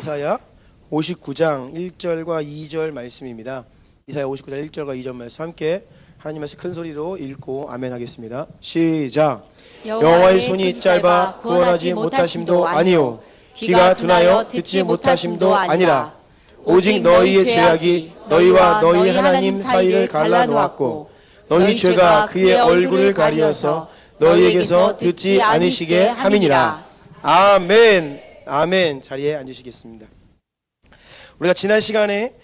이사야 59장 1절과 2절 말씀입니다. 이사야 59장 1절과 2절 말씀 함께 하나님 말씀 큰 소리로 읽고 아멘 하겠습니다. 시작. 여호와의 손이 짧아 구원하지 못하심도 아니요 귀가 둔하여 듣지 못하심도 아니라 오직 너희의 죄악이 너희와 너희 하나님 사이를 갈라놓았고 너희 죄가 그의 얼굴을 가리어서 너희에게서 듣지 않으시게 함이니라. 아멘. 아멘. 자리에 앉으시겠습니다. 우리가 지난 시간에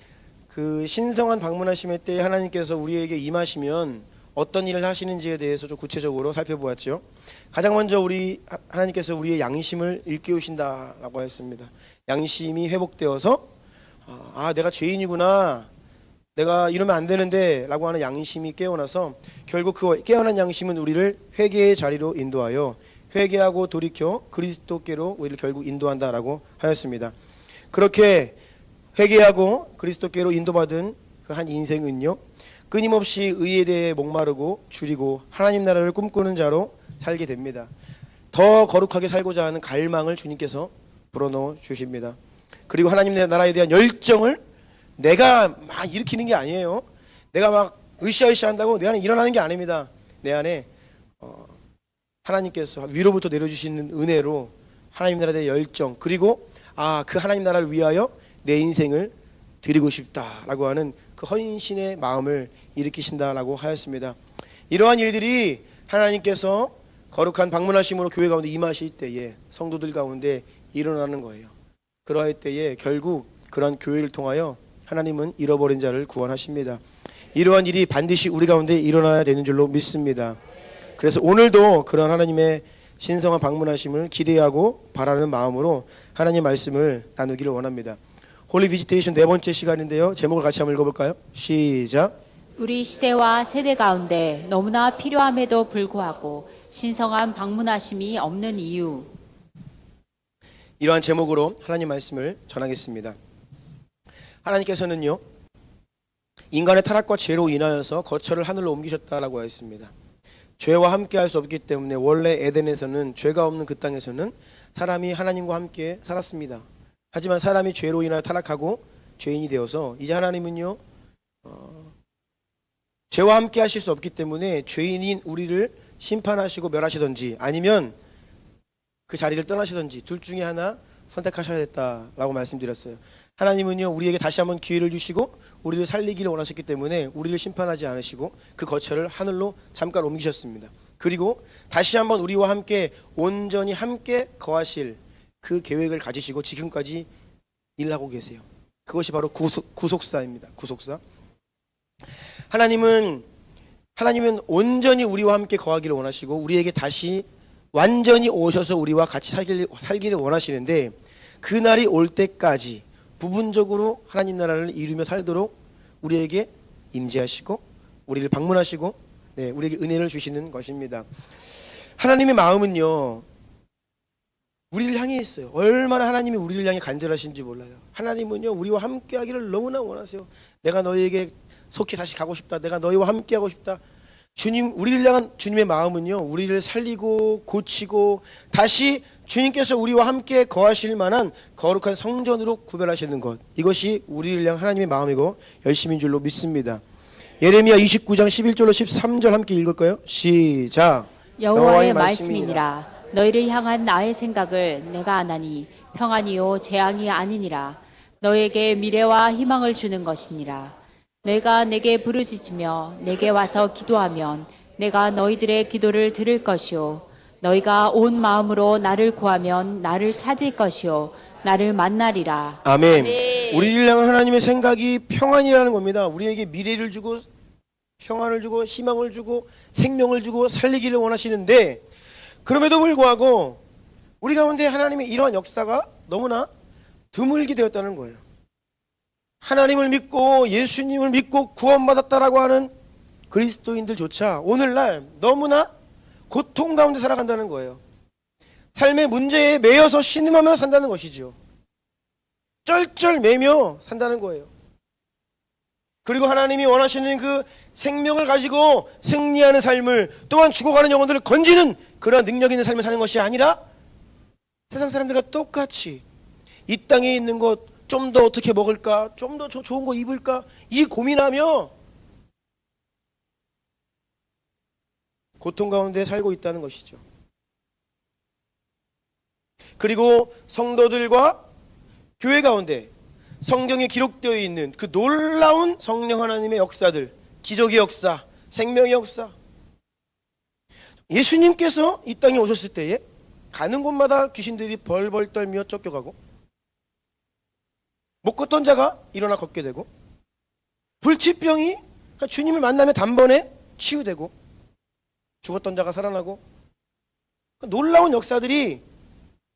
그 신성한 방문하심의 때 하나님께서 우리에게 임하시면 어떤 일을 하시는지에 대해서 좀 구체적으로 살펴보았죠. 가장 먼저 하나님께서 우리의 양심을 일깨우신다라고 했습니다. 양심이 회복되어서 내가 죄인이구나, 내가 이러면 안 되는데 라고 하는 양심이 깨어나서 결국 그 깨어난 양심은 우리를 회개의 자리로 인도하여 회개하고 돌이켜 그리스도께로 우리를 결국 인도한다라고 하였습니다. 그렇게 회개하고 그리스도께로 인도받은 그 한 인생은요, 끊임없이 의에 대해 목마르고 줄이고 하나님 나라를 꿈꾸는 자로 살게 됩니다. 더 거룩하게 살고자 하는 갈망을 주님께서 불어넣어 주십니다. 그리고 하나님 나라에 대한 열정을 내가 막 일으키는 게 아니에요. 내가 막 으쌰으쌰 한다고 내 안에 일어나는 게 아닙니다. 내 안에 하나님께서 위로부터 내려주시는 은혜로 하나님 나라에 대한 열정, 그리고 그 하나님 나라를 위하여 내 인생을 드리고 싶다라고 하는 그 헌신의 마음을 일으키신다라고 하였습니다. 이러한 일들이 하나님께서 거룩한 방문하심으로 교회 가운데 임하실 때에 성도들 가운데 일어나는 거예요. 그러할 때에 결국 그러한 교회를 통하여 하나님은 잃어버린 자를 구원하십니다. 이러한 일이 반드시 우리 가운데 일어나야 되는 줄로 믿습니다. 그래서 오늘도 그런 하나님의 신성한 방문하심을 기대하고 바라는 마음으로 하나님 말씀을 나누기를 원합니다. 홀리 비지테이션 네 번째 시간인데요. 제목을 같이 한번 읽어볼까요? 시작. 우리 시대와 세대 가운데 너무나 필요함에도 불구하고 신성한 방문하심이 없는 이유. 이러한 제목으로 하나님 말씀을 전하겠습니다. 하나님께서는요, 인간의 타락과 죄로 인하여서 거처를 하늘로 옮기셨다라고 하였습니다. 죄와 함께 할 수 없기 때문에 원래 에덴에서는, 죄가 없는 그 땅에서는 사람이 하나님과 함께 살았습니다. 하지만 사람이 죄로 인하여 타락하고 죄인이 되어서 이제 하나님은요, 죄와 함께 하실 수 없기 때문에 죄인인 우리를 심판하시고 멸하시든지 아니면 그 자리를 떠나시든지 둘 중에 하나 선택하셔야겠다라고 말씀드렸어요. 하나님은요, 우리에게 다시 한번 기회를 주시고 우리를 살리기를 원하셨기 때문에 우리를 심판하지 않으시고 그 거처를 하늘로 잠깐 옮기셨습니다. 그리고 다시 한번 우리와 함께 온전히 함께 거하실 그 계획을 가지시고 지금까지 일하고 계세요. 그것이 바로 구속사입니다. 구속사. 하나님은 온전히 우리와 함께 거하기를 원하시고 우리에게 다시 완전히 오셔서 우리와 같이 살기를 원하시는데, 그날이 올 때까지 부분적으로 하나님 나라를 이루며 살도록 우리에게 임재하시고 우리를 방문하시고 우리에게 은혜를 주시는 것입니다. 하나님의 마음은요, 우리를 향해 있어요. 얼마나 하나님이 우리를 향해 간절하신지 몰라요. 하나님은요, 우리와 함께 하기를 너무나 원하세요. 내가 너희에게 속히 다시 가고 싶다. 내가 너희와 함께 하고 싶다. 주님, 우리를 향한 주님의 마음은요, 우리를 살리고 고치고 다시 주님께서 우리와 함께 거하실 만한 거룩한 성전으로 구별하시는 것, 이것이 우리를 향한 하나님의 마음이고 열심인 줄로 믿습니다. 예레미야 29장 11절로 13절 함께 읽을까요? 시작. 여호와의 말씀이니라. 너희를 향한 나의 생각을 내가 아나니 평안이요 재앙이 아니니라. 너에게 미래와 희망을 주는 것이니라. 내가 내게 부르짖으며 내게 와서 기도하면 내가 너희들의 기도를 들을 것이요 너희가 온 마음으로 나를 구하면 나를 찾을 것이요 나를 만나리라. 아멘. 아멘. 우리를 향한 하나님의 생각이 평안이라는 겁니다. 우리에게 미래를 주고 평안을 주고 희망을 주고 생명을 주고 살리기를 원하시는데, 그럼에도 불구하고 우리 가운데 하나님의 이러한 역사가 너무나 드물게 되었다는 거예요. 하나님을 믿고 예수님을 믿고 구원받았다라고 하는 그리스도인들조차 오늘날 너무나 고통 가운데 살아간다는 거예요. 삶의 문제에 매여서 신음하며 산다는 것이죠. 쩔쩔매며 산다는 거예요. 그리고 하나님이 원하시는 그 생명을 가지고 승리하는 삶을, 또한 죽어가는 영혼들을 건지는 그런 능력 있는 삶을 사는 것이 아니라 세상 사람들과 똑같이 이 땅에 있는 것 좀 더 어떻게 먹을까, 좀 더 좋은 거 입을까, 이 고민하며 고통 가운데 살고 있다는 것이죠. 그리고 성도들과 교회 가운데 성경에 기록되어 있는 그 놀라운 성령 하나님의 역사들, 기적의 역사, 생명의 역사. 예수님께서 이 땅에 오셨을 때에 가는 곳마다 귀신들이 벌벌 떨며 쫓겨가고, 못 걷던 자가 일어나 걷게 되고, 불치병이 주님을 만나면 단번에 치유되고, 죽었던 자가 살아나고, 놀라운 역사들이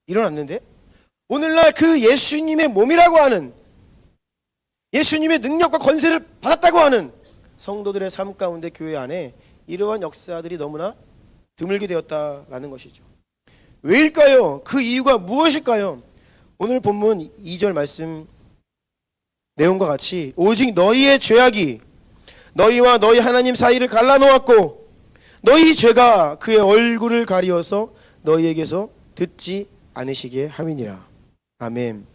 일어났는데, 오늘날 그 예수님의 몸이라고 하는, 예수님의 능력과 권세를 받았다고 하는 성도들의 삶 가운데 교회 안에 이러한 역사들이 너무나 드물게 되었다라는 것이죠. 왜일까요? 그 이유가 무엇일까요? 오늘 본문 2절 말씀 내용과 같이 오직 너희의 죄악이 너희와 너희 하나님 사이를 갈라놓았고 너희 죄가 그의 얼굴을 가리어서 너희에게서 듣지 않으시게 함이니라. 아멘.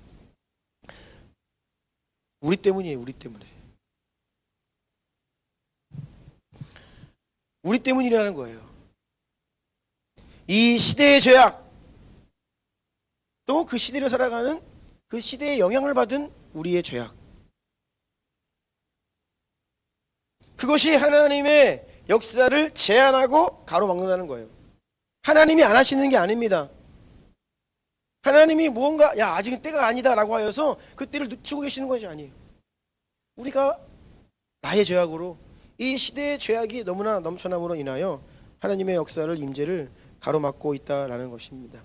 우리 때문이에요. 우리 때문에. 우리 때문이라는 거예요. 이 시대의 죄악, 또 그 시대를 살아가는 그 시대의 영향을 받은 우리의 죄악, 그것이 하나님의 역사를 제한하고 가로막는다는 거예요. 하나님이 안 하시는 게 아닙니다. 하나님이 무언가 아직은 때가 아니다 라고 하여서 그 때를 늦추고 계시는 것이 아니에요. 우리가 나의 죄악으로, 이 시대의 죄악이 너무나 넘쳐남으로 인하여 하나님의 역사를, 임재를 가로막고 있다라는 것입니다.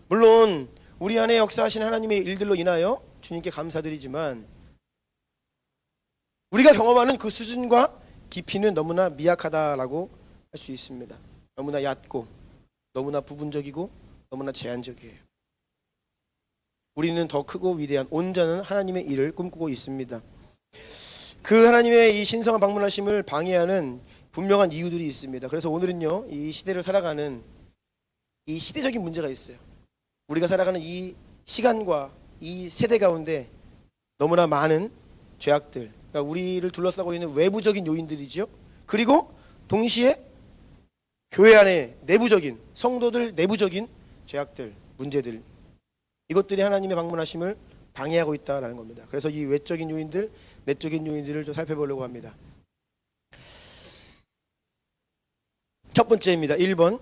물론 우리 안에 역사하신 하나님의 일들로 인하여 주님께 감사드리지만, 우리가 경험하는 그 수준과 깊이는 너무나 미약하다라고 할 수 있습니다. 너무나 얕고 너무나 부분적이고 너무나 제한적이에요. 우리는 더 크고 위대한 온전한 하나님의 일을 꿈꾸고 있습니다. 그 하나님의 이 신성한 방문하심을 방해하는 분명한 이유들이 있습니다. 그래서 오늘은요, 이 시대를 살아가는 이 시대적인 문제가 있어요. 우리가 살아가는 이 시간과 이 세대 가운데 너무나 많은 죄악들, 그러니까 우리를 둘러싸고 있는 외부적인 요인들이죠. 그리고 동시에 교회 안에 내부적인, 성도들 내부적인 죄악들, 문제들, 이것들이 하나님의 방문하심을 방해하고 있다는 겁니다. 그래서 이 외적인 요인들, 내적인 요인들을 좀 살펴보려고 합니다. 첫 번째입니다. 1번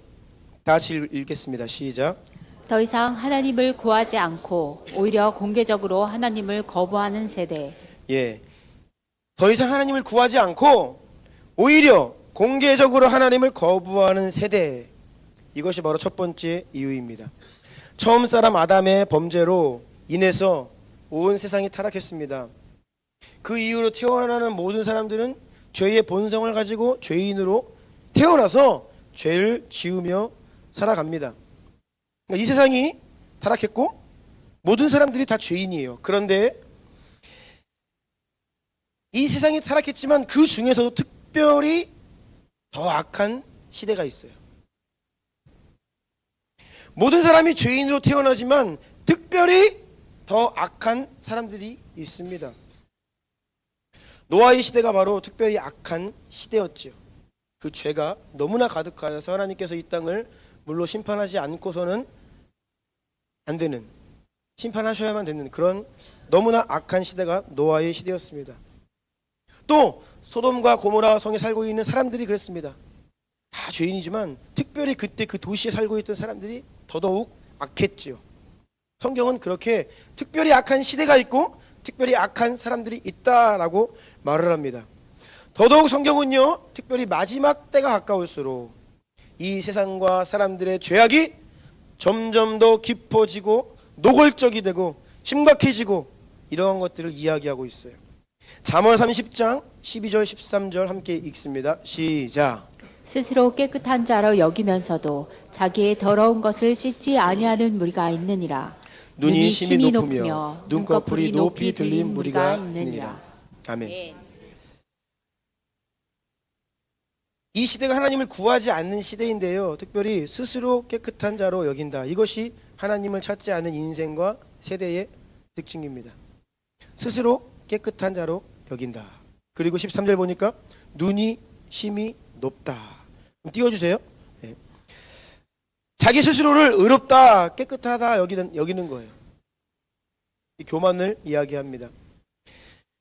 다 같이 읽겠습니다. 시작. 더 이상 하나님을 구하지 않고 오히려 공개적으로 하나님을 거부하는 세대. 예, 더 이상 하나님을 구하지 않고 오히려 공개적으로 하나님을 거부하는 세대, 이것이 바로 첫 번째 이유입니다. 처음 사람 아담의 범죄로 인해서 온 세상이 타락했습니다. 그 이후로 태어나는 모든 사람들은 죄의 본성을 가지고 죄인으로 태어나서 죄를 지으며 살아갑니다. 그러니까 이 세상이 타락했고 모든 사람들이 다 죄인이에요. 그런데 이 세상이 타락했지만 그 중에서도 특별히 더 악한 시대가 있어요. 모든 사람이 죄인으로 태어나지만 특별히 더 악한 사람들이 있습니다. 노아의 시대가 바로 특별히 악한 시대였죠. 그 죄가 너무나 가득하여서 하나님께서 이 땅을 물로 심판하지 않고서는 안 되는, 심판하셔야만 되는 그런 너무나 악한 시대가 노아의 시대였습니다. 또 소돔과 고모라 성에 살고 있는 사람들이 그랬습니다. 다 죄인이지만 특별히 그때 그 도시에 살고 있던 사람들이 더더욱 악했지요. 성경은 그렇게 특별히 악한 시대가 있고 특별히 악한 사람들이 있다라고 말을 합니다. 더더욱 성경은요, 특별히 마지막 때가 가까울수록 이 세상과 사람들의 죄악이 점점 더 깊어지고 노골적이 되고 심각해지고 이러한 것들을 이야기하고 있어요. 잠언 30장 12절 13절 함께 읽습니다. 시작. 스스로 깨끗한 자로 여기면서도 자기의 더러운 것을 씻지 아니하는 무리가 있느니라. 눈이 심히 높으며 눈꺼풀이 높이 들린 무리가 있느니라. 아멘. 이 시대가 하나님을 구하지 않는 시대인데요, 특별히 스스로 깨끗한 자로 여긴다. 이것이 하나님을 찾지 않는 인생과 세대의 특징입니다. 스스로 깨끗한 자로 여긴다. 그리고 13절 보니까 눈이 심히 높다. 띄워주세요. 네. 자기 스스로를 의롭다, 깨끗하다 여기는 거예요. 이 교만을 이야기합니다.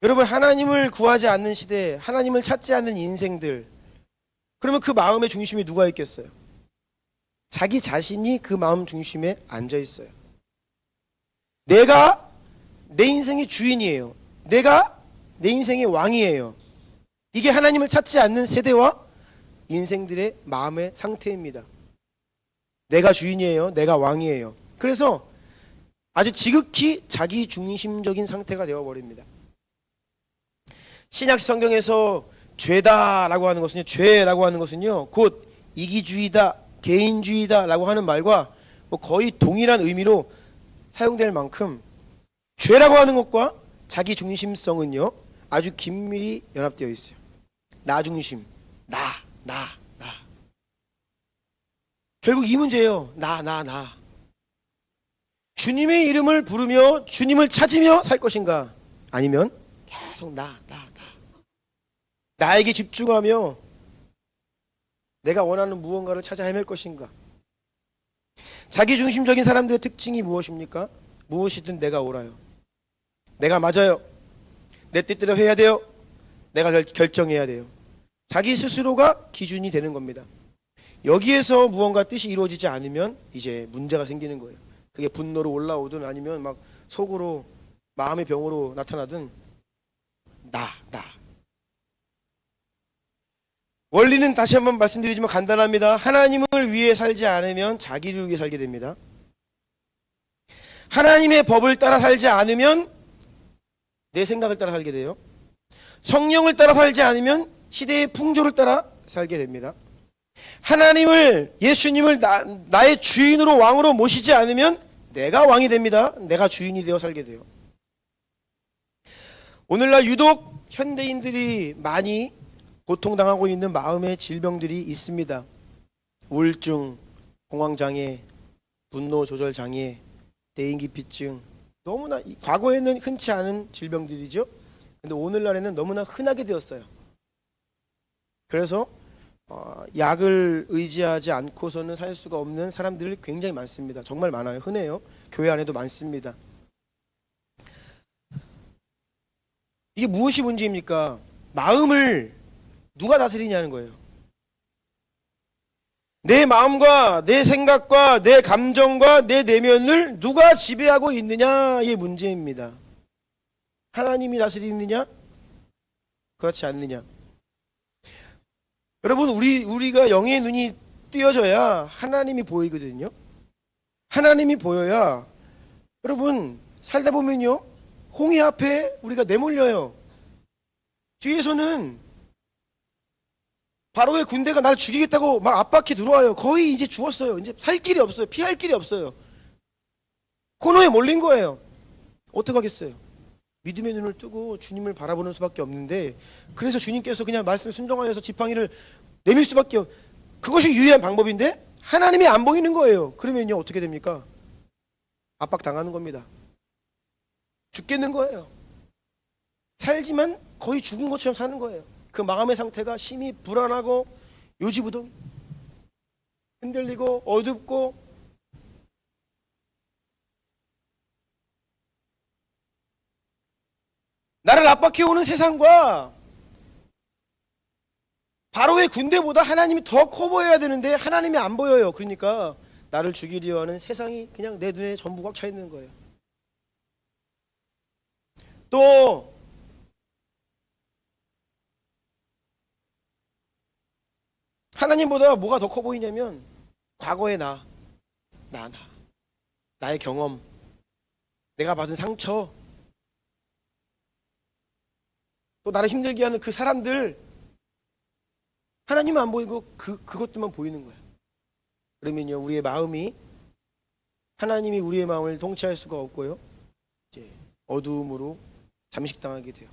여러분, 하나님을 구하지 않는 시대, 하나님을 찾지 않는 인생들, 그러면 그 마음의 중심에 누가 있겠어요? 자기 자신이 그 마음 중심에 앉아 있어요. 내가 내 인생의 주인이에요. 내가 내 인생의 왕이에요. 이게 하나님을 찾지 않는 세대와 인생들의 마음의 상태입니다. 내가 주인이에요. 내가 왕이에요. 그래서 아주 지극히 자기 중심적인 상태가 되어버립니다. 신약 성경에서 죄다라고 하는 것은요, 죄라고 하는 것은요, 곧 이기주의다, 개인주의다라고 하는 말과 뭐 거의 동일한 의미로 사용될 만큼 죄라고 하는 것과 자기 중심성은요, 아주 긴밀히 연합되어 있어요. 나 중심, 나. 결국 이 문제예요. 나. 주님의 이름을 부르며 주님을 찾으며 살 것인가? 아니면 계속 나에게 집중하며 내가 원하는 무언가를 찾아 헤맬 것인가? 자기중심적인 사람들의 특징이 무엇입니까? 무엇이든 내가 옳아요. 내가 맞아요. 내 뜻대로 해야 돼요. 내가 결정해야 돼요. 자기 스스로가 기준이 되는 겁니다. 여기에서 무언가 뜻이 이루어지지 않으면 이제 문제가 생기는 거예요. 그게 분노로 올라오든 아니면 막 속으로 마음의 병으로 나타나든 나. 원리는 다시 한번 말씀드리지만 간단합니다. 하나님을 위해 살지 않으면 자기를 위해 살게 됩니다. 하나님의 법을 따라 살지 않으면 내 생각을 따라 살게 돼요. 성령을 따라 살지 않으면 시대의 풍조를 따라 살게 됩니다. 하나님을, 예수님을 나의 주인으로 왕으로 모시지 않으면 내가 왕이 됩니다. 내가 주인이 되어 살게 돼요. 오늘날 유독 현대인들이 많이 고통당하고 있는 마음의 질병들이 있습니다. 우울증, 공황장애, 분노조절장애, 대인기피증, 너무나 과거에는 흔치 않은 질병들이죠. 근데 오늘날에는 너무나 흔하게 되었어요. 그래서 약을 의지하지 않고서는 살 수가 없는 사람들이 굉장히 많습니다. 정말 많아요. 흔해요. 교회 안에도 많습니다. 이게 무엇이 문제입니까? 마음을 누가 다스리냐는 거예요. 내 마음과 내 생각과 내 감정과 내 내면을 누가 지배하고 있느냐의 문제입니다. 하나님이 다스리느냐? 그렇지 않느냐? 여러분, 우리가 영의 눈이 띄어져야 하나님이 보이거든요. 하나님이 보여야 여러분 살다 보면요, 홍해 앞에 우리가 내몰려요. 뒤에서는 바로의 군대가 나를 죽이겠다고 막 압박해 들어와요. 거의 이제 죽었어요. 이제 살 길이 없어요. 피할 길이 없어요. 코너에 몰린 거예요. 어떡하겠어요? 믿음의 눈을 뜨고 주님을 바라보는 수밖에 없는데, 그래서 주님께서 그냥 말씀을 순종하여서 지팡이를 내밀 수밖에 그것이 유일한 방법인데 하나님이 안 보이는 거예요. 그러면요 어떻게 됩니까? 압박당하는 겁니다. 죽겠는 거예요. 살지만 거의 죽은 것처럼 사는 거예요. 그 마음의 상태가 심히 불안하고 요지부동, 흔들리고 어둡고, 나를 압박해오는 세상과 바로의 군대보다 하나님이 더 커 보여야 되는데 하나님이 안 보여요. 그러니까 나를 죽이려 하는 세상이 그냥 내 눈에 전부 꽉 차 있는 거예요. 또 하나님보다 뭐가 더 커 보이냐면 과거의 나의 경험, 내가 받은 상처, 또 나를 힘들게 하는 그 사람들, 하나님은 안 보이고 그것들만 보이는 거예요. 그러면요 우리의 마음이, 하나님이 우리의 마음을 통치할 수가 없고요, 이제 어두움으로 잠식당하게 돼요.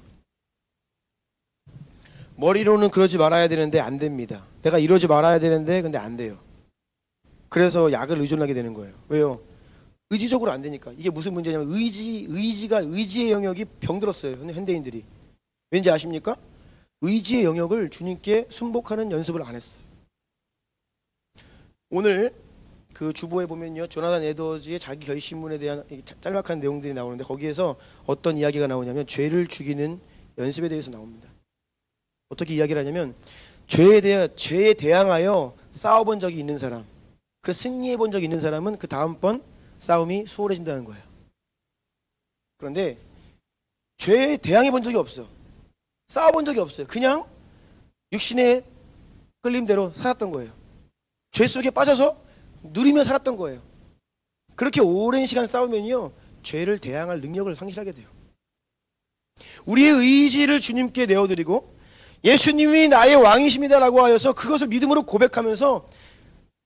머리로는 그러지 말아야 되는데 안 됩니다. 내가 이러지 말아야 되는데 근데 안 돼요. 그래서 약을 의존하게 되는 거예요. 왜요? 의지적으로 안 되니까. 이게 무슨 문제냐면 의지의 영역이 병들었어요. 현대인들이. 왠지 아십니까? 의지의 영역을 주님께 순복하는 연습을 안 했어요. 오늘 그 주보에 보면요, 조나단 에드워즈의 자기 결심문에 대한 짤막한 내용들이 나오는데, 거기에서 어떤 이야기가 나오냐면 죄를 죽이는 연습에 대해서 나옵니다. 어떻게 이야기를 하냐면, 죄에 대항하여 싸워본 적이 있는 사람, 그 승리해 본 적이 있는 사람은 그 다음번 싸움이 수월해진다는 거예요. 그런데 죄에 대항해 본 적이 없어, 싸워본 적이 없어요. 그냥 육신의 끌림대로 살았던 거예요. 죄 속에 빠져서 누리며 살았던 거예요. 그렇게 오랜 시간 싸우면요, 죄를 대항할 능력을 상실하게 돼요. 우리의 의지를 주님께 내어드리고 예수님이 나의 왕이십니다라고 하여서 그것을 믿음으로 고백하면서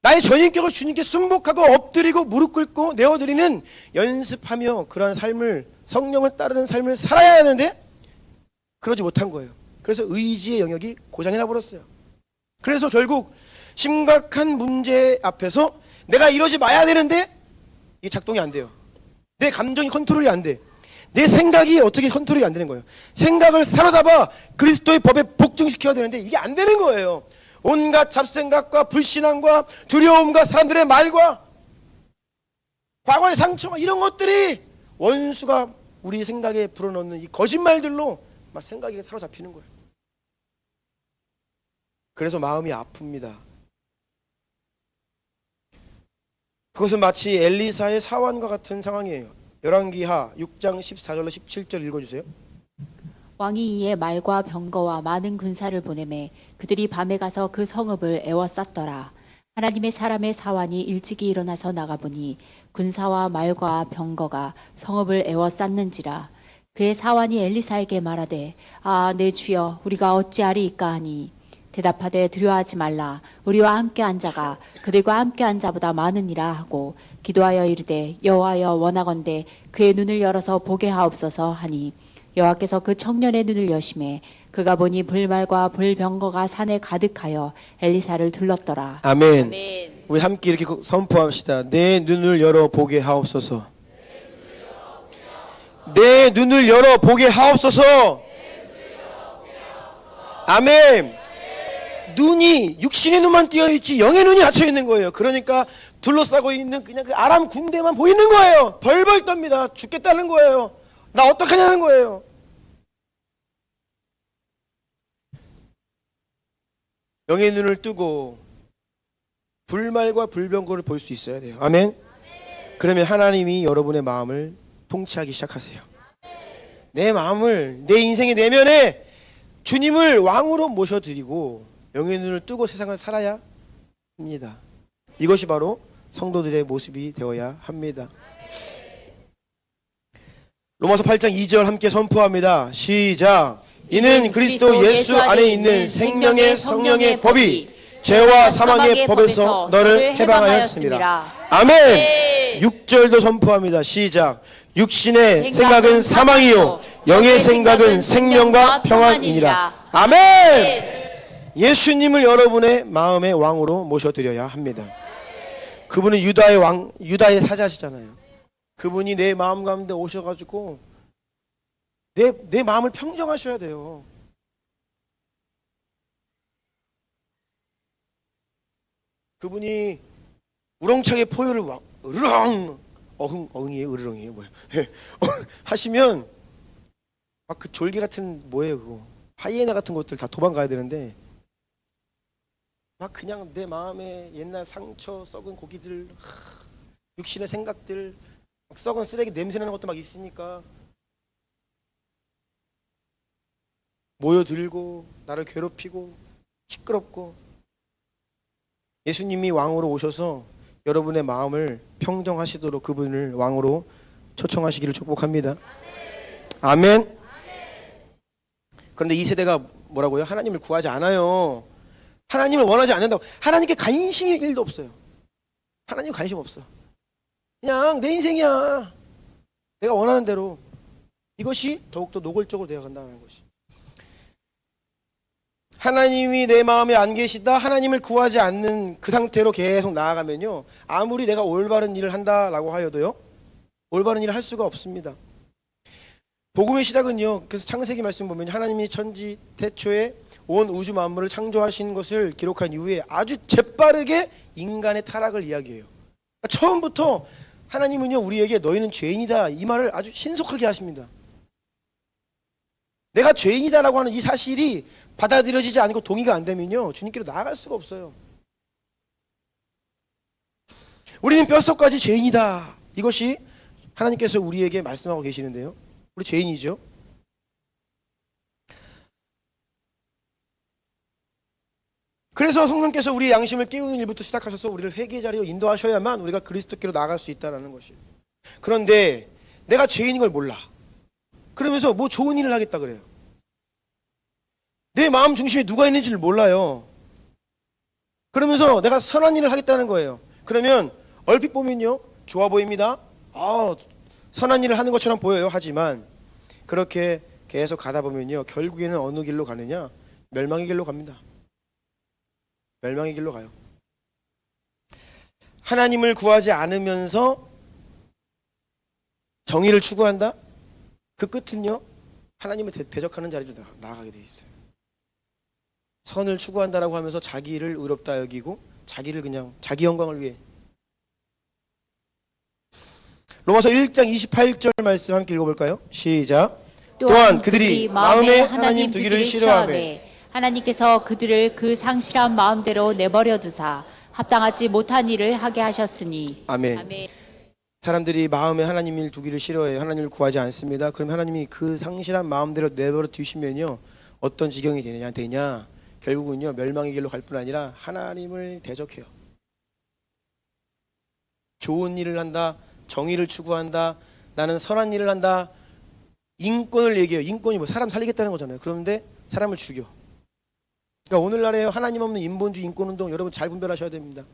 나의 전인격을 주님께 순복하고 엎드리고 무릎 꿇고 내어드리는, 연습하며 그러한 삶을, 성령을 따르는 삶을 살아야 하는데 그러지 못한 거예요. 그래서 의지의 영역이 고장이 나버렸어요. 그래서 결국 심각한 문제 앞에서 내가 이러지 마야 되는데 이게 작동이 안 돼요. 내 감정이 컨트롤이 안 돼. 내 생각이 어떻게 컨트롤이 안 되는 거예요. 생각을 사로잡아 그리스도의 법에 복종시켜야 되는데 이게 안 되는 거예요. 온갖 잡생각과 불신앙과 두려움과 사람들의 말과 과거의 상처와 이런 것들이 원수가 우리 생각에 불어넣는 이 거짓말들로 막 생각이 사로잡히는 거예요. 그래서 마음이 아픕니다. 그것은 마치 엘리사의 사환과 같은 상황이에요. 열왕기하 6장 14절로 17절 읽어주세요. 왕이 이에 말과 병거와 많은 군사를 보내매 그들이 밤에 가서 그 성읍을 에워쌌더라. 하나님의 사람의 사환이 일찍이 일어나서 나가보니 군사와 말과 병거가 성읍을 에워쌌는지라. 그의 사환이 엘리사에게 말하되, 아, 내 주여, 우리가 어찌하리이까 하니, 대답하되 두려워하지 말라. 우리와 함께 한 자가 그들과 함께 한 자보다 많으니라 하고 기도하여 이르되, 여호와여, 원하건대 그의 눈을 열어서 보게 하옵소서 하니, 여호와께서 그 청년의 눈을 여심해 그가 보니 불말과 불병거가 산에 가득하여 엘리사를 둘렀더라. 아멘. 아멘. 우리 함께 이렇게 선포합시다. 내 눈을 열어 보게 하옵소서. 내 눈을 열어 보게 하옵소서. 아멘. 눈이 육신의 눈만 띄어 있지 영의 눈이 닫혀 있는 거예요. 그러니까 둘러싸고 있는 그냥 그 아람 군대만 보이는 거예요. 벌벌 떱니다. 죽겠다는 거예요. 나 어떡하냐는 거예요. 영의 눈을 뜨고 불말과 불병거를 볼 수 있어야 돼요. 아멘. 그러면 하나님이 여러분의 마음을 통치하기 시작하세요. 내 마음을, 내 인생의 내면에 주님을 왕으로 모셔드리고 영의 눈을 뜨고 세상을 살아야 합니다. 이것이 바로 성도들의 모습이 되어야 합니다. 로마서 8장 2절 함께 선포합니다. 시작. 이는 그리스도 예수 안에 있는 생명의 성령의 법이 죄와 사망의 법에서 너를 해방하였습니다. 아멘. 6절도 선포합니다. 시작. 육신의 생각은 사망이요 영의 생각은 생명과 평안이니라. 아멘. 예수님을 여러분의 마음의 왕으로 모셔드려야 합니다. 그분은 유다의 왕, 유다의 사자시잖아요. 그분이 내 마음 가운데 오셔가지고 내 마음을 평정하셔야 돼요. 그분이 우렁차게 포효를 으르렁 어흥이에요, 으르렁이에요, 뭐야? 하시면 막 그 졸개 같은 뭐예요, 그거 하이에나 같은 것들 다 도망가야 되는데 막 그냥 내 마음에 옛날 상처, 썩은 고기들, 육신의 생각들, 막 썩은 쓰레기 냄새나는 것도 막 있으니까 모여들고 나를 괴롭히고 시끄럽고, 예수님이 왕으로 오셔서 여러분의 마음을 평정하시도록 그분을 왕으로 초청하시기를 축복합니다. 아멘. 그런데 이 세대가 뭐라고요? 하나님을 구하지 않아요. 하나님을 원하지 않는다고. 하나님께 관심이 1도 없어요. 하나님 관심 없어. 그냥 내 인생이야. 내가 원하는 대로. 이것이 더욱더 노골적으로 되어간다는 것이. 하나님이 내 마음에 안 계시다, 하나님을 구하지 않는 그 상태로 계속 나아가면요, 아무리 내가 올바른 일을 한다라고 하여도요, 올바른 일을 할 수가 없습니다. 복음의 시작은요, 그래서 창세기 말씀 보면 하나님이 천지 태초에 온 우주 만물을 창조하신 것을 기록한 이후에 아주 재빠르게 인간의 타락을 이야기해요. 그러니까 처음부터 하나님은요, 우리에게 너희는 죄인이다 이 말을 아주 신속하게 하십니다. 내가 죄인이다라고 하는 이 사실이 받아들여지지 않고 동의가 안 되면요, 주님께로 나아갈 수가 없어요. 우리는 뼛속까지 죄인이다. 이것이 하나님께서 우리에게 말씀하고 계시는데요, 우리 죄인이죠. 그래서 성령께서 우리의 양심을 깨우는 일부터 시작하셔서 우리를 회개의 자리로 인도하셔야만 우리가 그리스도께로 나아갈 수 있다는 것이에요. 그런데 내가 죄인인 걸 몰라. 그러면서 뭐 좋은 일을 하겠다 그래요. 내 마음 중심에 누가 있는지를 몰라요. 그러면서 내가 선한 일을 하겠다는 거예요. 그러면 얼핏 보면요, 좋아 보입니다. 선한 일을 하는 것처럼 보여요. 하지만 그렇게 계속 가다 보면요, 결국에는 어느 길로 가느냐? 멸망의 길로 갑니다. 멸망의 길로 가요. 하나님을 구하지 않으면서 정의를 추구한다? 그 끝은요, 하나님을 대적하는 자리로 나아가게 돼 있어요. 선을 추구한다라고 하면서 자기를 의롭다 여기고 자기를 그냥 자기 영광을 위해. 로마서 1장 28절 말씀 함께 읽어볼까요? 시작. 또한 그들이 마음에 하나님 두기를 싫어하며 하나님께서 그들을 그 상실한 마음대로 내버려 두사 합당하지 못한 일을 하게 하셨으니. 아멘. 사람들이 마음에 하나님을 두기를 싫어해요. 하나님을 구하지 않습니다. 그럼 하나님이 그 상실한 마음대로 내버려 두시면요, 어떤 지경이 되냐? 결국은요, 멸망의 길로 갈 뿐 아니라 하나님을 대적해요. 좋은 일을 한다, 정의를 추구한다, 나는 선한 일을 한다, 인권을 얘기해요. 인권이 뭐 사람 살리겠다는 거잖아요. 그런데 사람을 죽여. 그러니까 오늘날에 하나님 없는 인본주의 인권운동, 여러분 잘 분별하셔야 됩니다.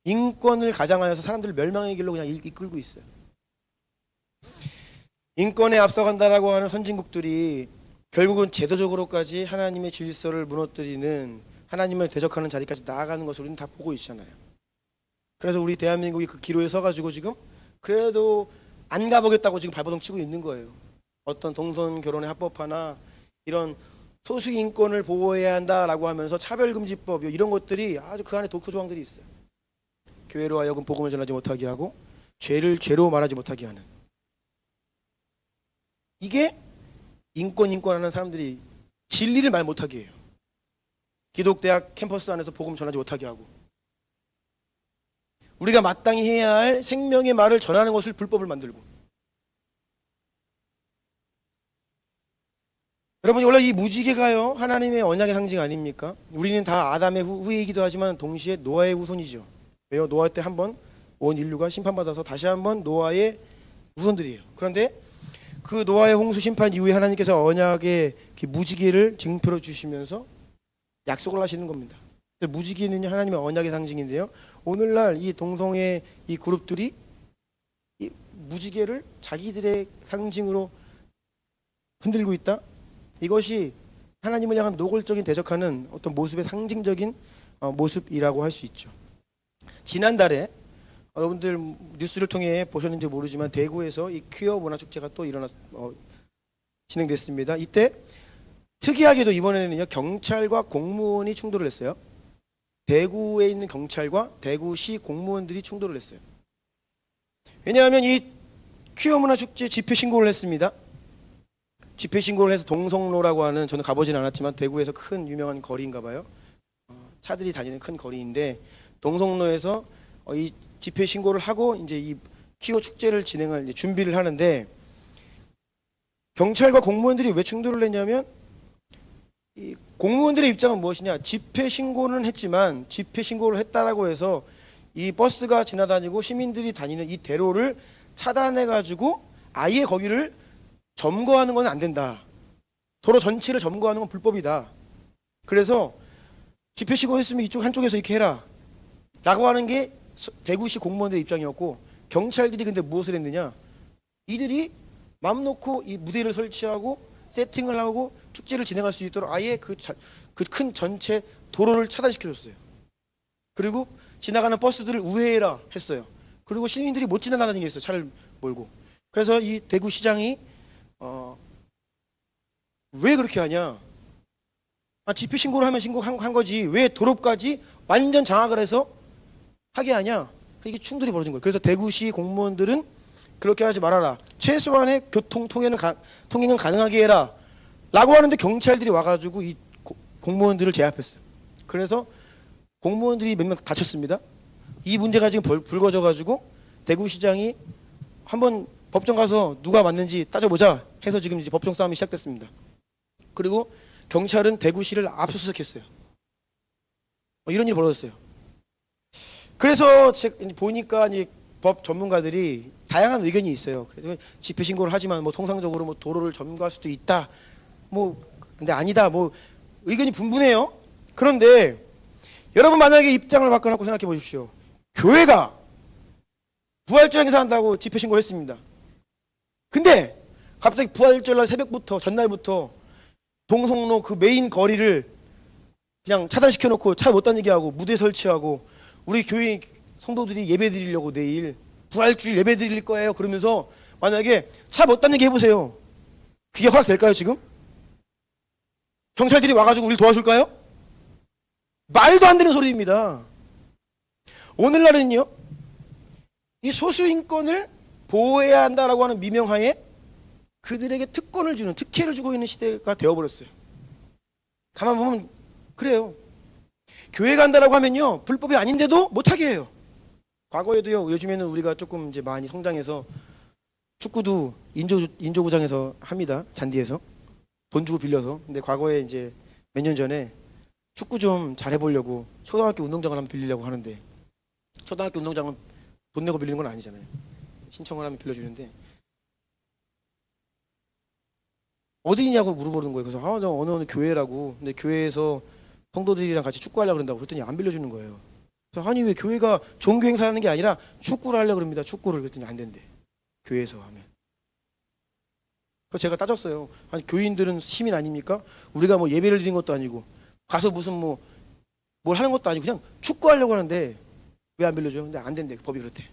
인권을 가장하여서 사람들을 멸망의 길로 그냥 이끌고 있어요. 인권에 앞서간다라고 하는 선진국들이 결국은 제도적으로까지 하나님의 질서를 무너뜨리는, 하나님을 대적하는 자리까지 나아가는 것을 우리는 다 보고 있잖아요. 그래서 우리 대한민국이 그 기로에 서가지고 지금 그래도 안 가보겠다고 지금 발버둥 치고 있는 거예요. 어떤 동성 결혼의 합법화나 이런 소수 인권을 보호해야 한다라고 하면서 차별금지법 이런 것들이 아주 그 안에 독소 조항들이 있어요. 교회로 하여금 복음을 전하지 못하게 하고 죄를 죄로 말하지 못하게 하는, 이게 인권하는 사람들이 진리를 말 못하게 해요. 기독대학 캠퍼스 안에서 복음 전하지 못하게 하고, 우리가 마땅히 해야 할 생명의 말을 전하는 것을 불법을 만들고. 여러분, 원래 이 무지개가요, 하나님의 언약의 상징 아닙니까? 우리는 다 아담의 후예이기도 하지만 동시에 노아의 후손이죠. 왜요? 노아 때 한번 온 인류가 심판받아서 다시 한번 노아의 후손들이에요. 그런데 그 노아의 홍수 심판 이후에 하나님께서 언약의 무지개를 증표로 주시면서 약속을 하시는 겁니다. 무지개는 하나님의 언약의 상징인데요, 오늘날 이 동성애 이 그룹들이 이 무지개를 자기들의 상징으로 흔들고 있다. 이것이 하나님을 향한 노골적인 대적하는 어떤 모습의 상징적인 모습이라고 할 수 있죠. 지난달에 여러분들 뉴스를 통해 보셨는지 모르지만 대구에서 이 퀴어 문화축제가 또 진행됐습니다. 이때 특이하게도 이번에는요, 경찰과 공무원이 충돌을 했어요. 대구에 있는 경찰과 대구시 공무원들이 충돌을 했어요. 왜냐하면 이 퀴어 문화축제 집회 신고를 했습니다. 집회 신고를 해서 동성로라고 하는, 저는 가보진 않았지만 대구에서 큰 유명한 거리인가 봐요. 차들이 다니는 큰 거리인데, 동성로에서 이 집회 신고를 하고 이제 이 퀴어 축제를 진행할 이제 준비를 하는데, 경찰과 공무원들이 왜 충돌을 했냐면, 이 공무원들의 입장은 무엇이냐? 집회 신고는 했지만 집회 신고를 했다라고 해서 이 버스가 지나다니고 시민들이 다니는 이 대로를 차단해 가지고 아예 거기를 점거하는 건 안 된다. 도로 전체를 점거하는 건 불법이다. 그래서 집회 신고했으면 이쪽 한쪽에서 이렇게 해라 라고 하는 게 대구시 공무원들의 입장이었고, 경찰들이 근데 무엇을 했느냐? 이들이 맘 놓고 이 무대를 설치하고 세팅을 하고 축제를 진행할 수 있도록 아예 그 큰 전체 도로를 차단시켜줬어요. 그리고 지나가는 버스들을 우회해라 했어요. 그리고 시민들이 못 지나다니게 했어요. 차를 몰고. 그래서 이 대구시장이 왜 그렇게 하냐? 집회 신고를 하면 신고한 거지 왜 도로까지 완전 장악을 해서 하게 하냐? 이게 충돌이 벌어진 거예요. 그래서 대구시 공무원들은 그렇게 하지 말아라. 최소한의 통행은 가능하게 해라. 라고 하는데 경찰들이 와가지고 이 공무원들을 제압했어요. 그래서 공무원들이 몇 명 다쳤습니다. 이 문제가 지금 불거져가지고 대구시장이 한번 법정 가서 누가 맞는지 따져보자 해서 지금 이제 법정 싸움이 시작됐습니다. 그리고 경찰은 대구시를 압수수색했어요. 이런 일이 벌어졌어요. 그래서 제가 보니까 이제 법 전문가들이 다양한 의견이 있어요. 그래서 집회 신고를 하지만 뭐 통상적으로 뭐 도로를 점거할 수도 있다. 뭐 근데 아니다. 뭐 의견이 분분해요. 그런데 여러분 만약에 입장을 바꿔놓고 생각해 보십시오. 교회가 부활절 행사한다고 집회 신고를 했습니다. 근데 갑자기 부활절날 새벽부터 전날부터 동성로 그 메인 거리를 그냥 차단시켜 놓고 차 못 다니게 하고 무대 설치하고 우리 교회 성도들이 예배 드리려고 내일 부활주일 예배 드릴 거예요. 그러면서 만약에 차 못 다니게 해보세요. 그게 허락될까요 지금? 경찰들이 와가지고 우리 도와줄까요? 말도 안 되는 소리입니다. 오늘날은요, 이 소수인권을 보호해야 한다라고 하는 미명하에 그들에게 특권을 주는, 특혜를 주고 있는 시대가 되어버렸어요. 가만 보면 그래요. 교회 간다라고 하면요, 불법이 아닌데도 못하게 해요. 과거에도요, 요즘에는 우리가 조금 이제 많이 성장해서 축구도 인조구장에서 합니다. 잔디에서. 돈 주고 빌려서. 근데 과거에 이제 몇 년 전에 축구 좀 잘해보려고 초등학교 운동장을 한번 빌리려고 하는데 초등학교 운동장은 돈 내고 빌리는 건 아니잖아요. 신청을 하면 빌려주는데 어디냐고 물어보는 거예요. 그래서 나 어느 교회라고. 근데 교회에서 성도들이랑 같이 축구하려고 그런다고 그랬더니 안 빌려주는 거예요. 그래서 아니 왜 교회가 종교 행사하는 게 아니라 축구를 하려고 그럽니다. 축구를. 그랬더니 안 된대. 교회에서 하면. 그래서 제가 따졌어요. 아니 교인들은 시민 아닙니까? 우리가 뭐 예배를 드린 것도 아니고 가서 무슨 뭘 하는 것도 아니고 그냥 축구하려고 하는데 왜 안 빌려줘요? 근데 안 된대. 법이 그렇대.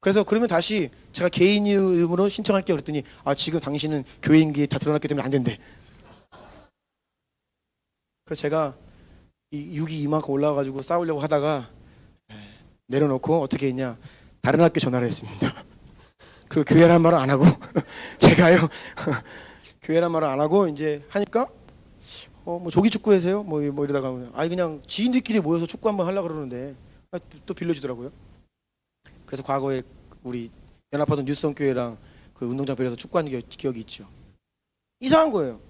그래서 그러면 다시 제가 개인 이름으로 신청할게요. 그랬더니 지금 당신은 교인기 다 드러났기 때문에 안 된대. 그래서 제가 이 6이 이만큼 올라와가지고 싸우려고 하다가 내려놓고 어떻게 했냐. 다른 학교 전화를 했습니다. 그 교회란 말을 안 하고 제가요 교회란 말을 안 하고 이제 하니까 뭐 조기 축구 하세요? 뭐 이러다가 그냥 지인들끼리 모여서 축구 한번 하려고 그러는데 또 빌려주더라고요. 그래서 과거에 우리 연합하던 뉴스성교회랑 그 운동장 빌려서 축구하는 기억이 있죠. 이상한 거예요.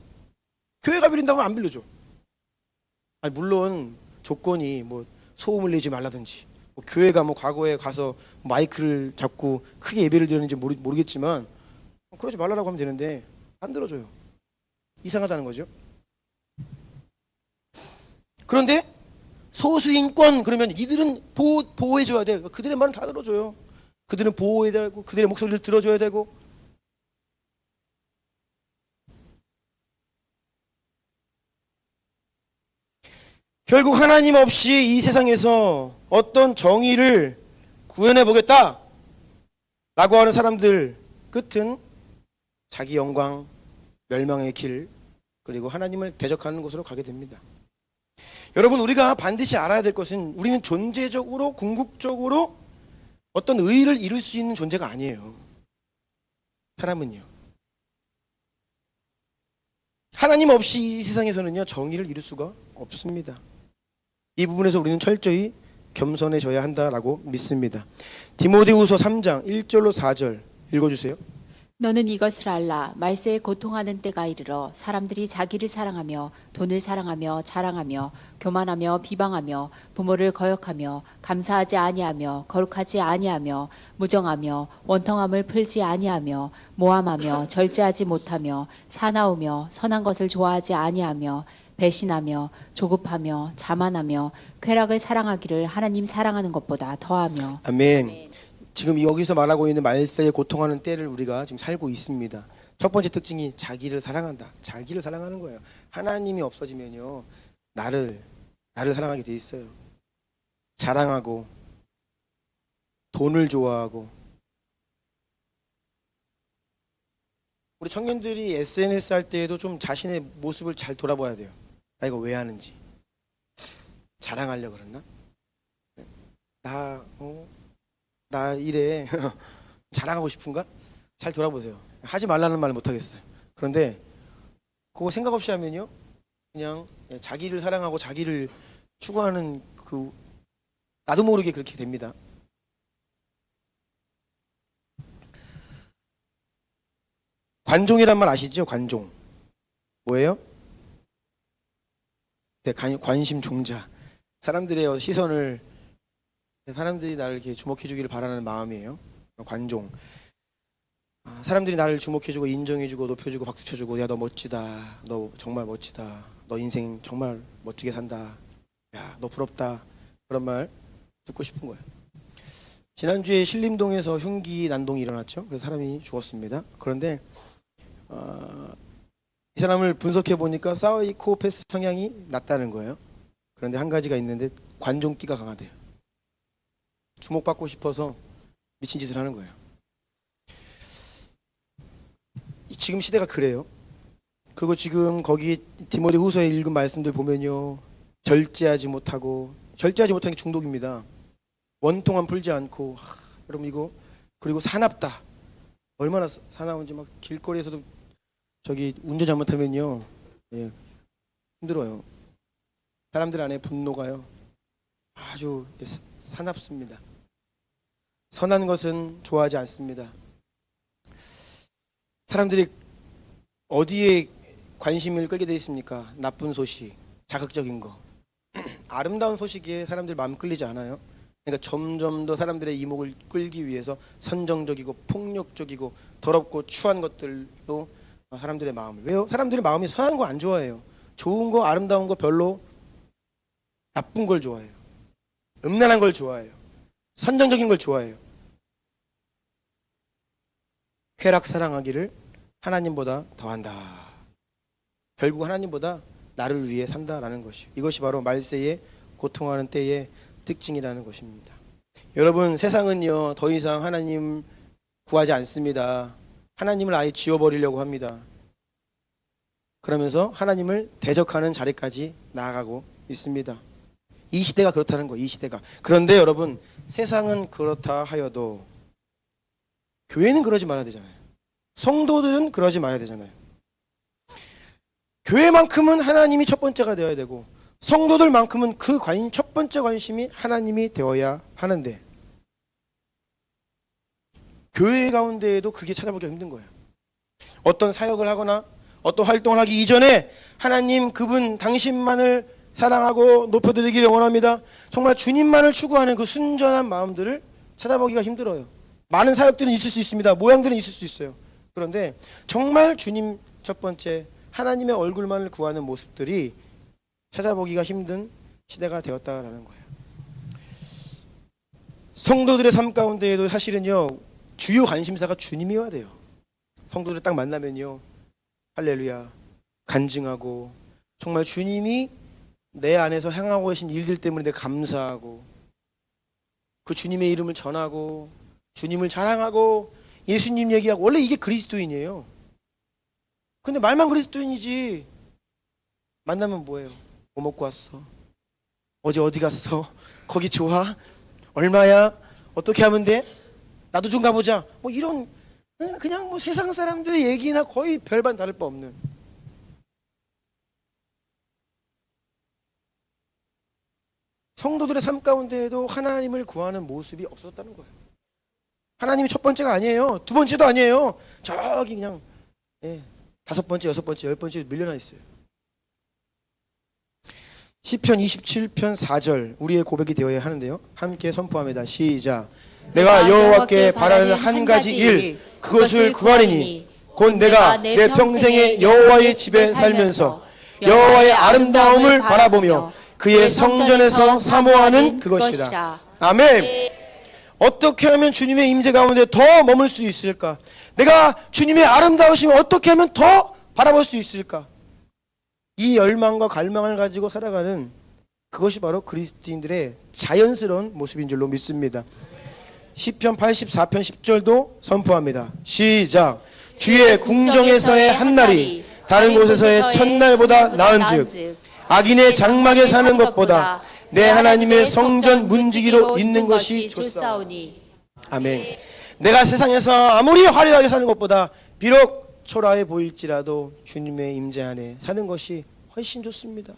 교회가 빌린다고 안 빌려줘. 물론 조건이 뭐 소음을 내지 말라든지 교회가 뭐 과거에 가서 마이크를 잡고 크게 예배를 드렸는지 모르겠지만 그러지 말라고 하면 되는데 안 들어줘요. 이상하다는 거죠. 그런데 소수인권 그러면 이들은 보호해줘야 돼. 그들의 말은 다 들어줘요. 그들은 보호해야 되고 그들의 목소리를 들어줘야 되고. 결국 하나님 없이 이 세상에서 어떤 정의를 구현해 보겠다 라고 하는 사람들 끝은 자기 영광, 멸망의 길, 그리고 하나님을 대적하는 곳으로 가게 됩니다. 여러분, 우리가 반드시 알아야 될 것은 우리는 존재적으로 궁극적으로 어떤 의의를 이룰 수 있는 존재가 아니에요. 사람은요. 하나님 없이 이 세상에서는요, 정의를 이룰 수가 없습니다. 이 부분에서 우리는 철저히 겸손해져야 한다라고 믿습니다. 디모데후서 3장 1절로 4절 읽어주세요. 너는 이것을 알라. 말세에 고통하는 때가 이르러 사람들이 자기를 사랑하며 돈을 사랑하며 자랑하며 교만하며 비방하며 부모를 거역하며 감사하지 아니하며 거룩하지 아니하며 무정하며 원통함을 풀지 아니하며 모함하며 절제하지 못하며 사나우며 선한 것을 좋아하지 아니하며 배신하며 조급하며 자만하며 쾌락을 사랑하기를 하나님 사랑하는 것보다 더하며. 아멘. 지금 여기서 말하고 있는 말세에 고통하는 때를 우리가 지금 살고 있습니다. 첫 번째 특징이 자기를 사랑한다. 자기를 사랑하는 거예요. 하나님이 없어지면요, 나를 사랑하게 돼 있어요. 자랑하고 돈을 좋아하고 우리 청년들이 SNS 할 때에도 좀 자신의 모습을 잘 돌아봐야 돼요. 나 이거 왜 하는지. 자랑하려고 그랬나? 나 이래. 자랑하고 싶은가? 잘 돌아보세요. 하지 말라는 말 못하겠어요. 그런데 그거 생각 없이 하면요, 그냥 자기를 사랑하고 자기를 추구하는 그 나도 모르게 그렇게 됩니다. 관종이란 말 아시죠? 관종 뭐예요? 네, 관심 종자. 사람들의 시선을, 사람들이 나를 이렇게 주목해주기를 바라는 마음이에요. 관종. 사람들이 나를 주목해주고 인정해주고 높여주고 박수 쳐주고, 야 너 멋지다, 너 정말 멋지다, 너 인생 정말 멋지게 산다, 야 너 부럽다, 그런 말 듣고 싶은 거예요. 지난주에 신림동에서 흉기 난동이 일어났죠. 그래서 사람이 죽었습니다. 그런데 이 사람을 분석해 보니까 사이코패스 성향이 낮다는 거예요. 그런데 한 가지가 있는데 관종기가 강하대요. 주목받고 싶어서 미친 짓을 하는 거예요. 지금 시대가 그래요. 그리고 지금 거기 디모데 후서에 읽은 말씀들 보면요, 절제하지 못하는 게 중독입니다. 원통함 풀지 않고, 여러분 이거, 그리고 사납다. 얼마나 사나운지. 막 길거리에서도 저기 운전 잘못하면요, 힘들어요. 사람들 안에 분노가요 아주 사납습니다. 선한 것은 좋아하지 않습니다. 사람들이 어디에 관심을 끌게 돼 있습니까? 나쁜 소식, 자극적인 거. 아름다운 소식에 사람들 마음 끌리지 않아요. 그러니까 점점 더 사람들의 이목을 끌기 위해서 선정적이고 폭력적이고 더럽고 추한 것들로 사람들의 마음을. 왜요? 사람들의 마음이 선한 거 안 좋아해요. 좋은 거, 아름다운 거 별로, 나쁜 걸 좋아해요. 음란한 걸 좋아해요. 선정적인 걸 좋아해요. 쾌락 사랑하기를 하나님보다 더한다. 결국 하나님보다 나를 위해 산다라는 것이, 이것이 바로 말세에 고통하는 때의 특징이라는 것입니다. 여러분, 세상은요 더 이상 하나님 구하지 않습니다. 하나님을 아예 지워버리려고 합니다. 그러면서 하나님을 대적하는 자리까지 나아가고 있습니다. 이 시대가 그렇다는 거예요. 이 시대가. 그런데 여러분, 세상은 그렇다 하여도 교회는 그러지 말아야 되잖아요. 성도들은 그러지 말아야 되잖아요. 교회만큼은 하나님이 첫 번째가 되어야 되고, 성도들만큼은 그 첫 번째 관심이 하나님이 되어야 하는데, 교회 가운데에도 그게 찾아보기가 힘든 거예요. 어떤 사역을 하거나 어떤 활동을 하기 이전에 하나님, 그분 당신만을 사랑하고 높여드리기를 원합니다. 정말 주님만을 추구하는 그 순전한 마음들을 찾아보기가 힘들어요. 많은 사역들은 있을 수 있습니다. 모양들은 있을 수 있어요. 그런데 정말 주님 첫 번째 하나님의 얼굴만을 구하는 모습들이 찾아보기가 힘든 시대가 되었다라는 거예요. 성도들의 삶 가운데에도 사실은요, 주요 관심사가 주님이어야 돼요. 성도들 딱 만나면요, 할렐루야, 간증하고, 정말 주님이 내 안에서 행하고 계신 일들 때문에 내가 감사하고, 그 주님의 이름을 전하고, 주님을 자랑하고, 예수님 얘기하고. 원래 이게 그리스도인이에요. 근데 말만 그리스도인이지, 만나면 뭐예요? 뭐 먹고 왔어? 어제 어디 갔어? 거기 좋아? 얼마야? 어떻게 하면 돼? 나도 좀 가보자. 뭐 이런, 그냥 뭐 세상 사람들의 얘기나 거의 별반 다를 바 없는. 성도들의 삶 가운데에도 하나님을 구하는 모습이 없었다는 거예요. 하나님이 첫 번째가 아니에요. 두 번째도 아니에요. 저기 그냥 다섯 번째, 여섯 번째, 열 번째 밀려나 있어요. 시편 27편 4절, 우리의 고백이 되어야 하는데요. 함께 선포합니다. 시작. 내가 여호와께 바라는 한 가지 일, 그것을 구하리니 곧 내가 내 평생에 여호와의 집에 살면서 여호와의 아름다움을 바라보며 그의 성전에서 사모하는 그것이라. 아멘. 어떻게 하면 주님의 임재 가운데 더 머물 수 있을까? 내가 주님의 아름다우심을 어떻게 하면 더 바라볼 수 있을까? 이 열망과 갈망을 가지고 살아가는, 그것이 바로 그리스도인들의 자연스러운 모습인 줄로 믿습니다. 시편 84편 10절도 선포합니다. 시작. 주의 궁정에서의 한날이 다른 곳에서의 첫날보다 나은즉 악인의 장막에 사는 것보다 내 하나님의 성전 문지기로 있는 것이 좋사오니. 아멘. 내가 세상에서 아무리 화려하게 사는 것보다 비록 초라해 보일지라도 주님의 임재 안에 사는 것이 훨씬 좋습니다.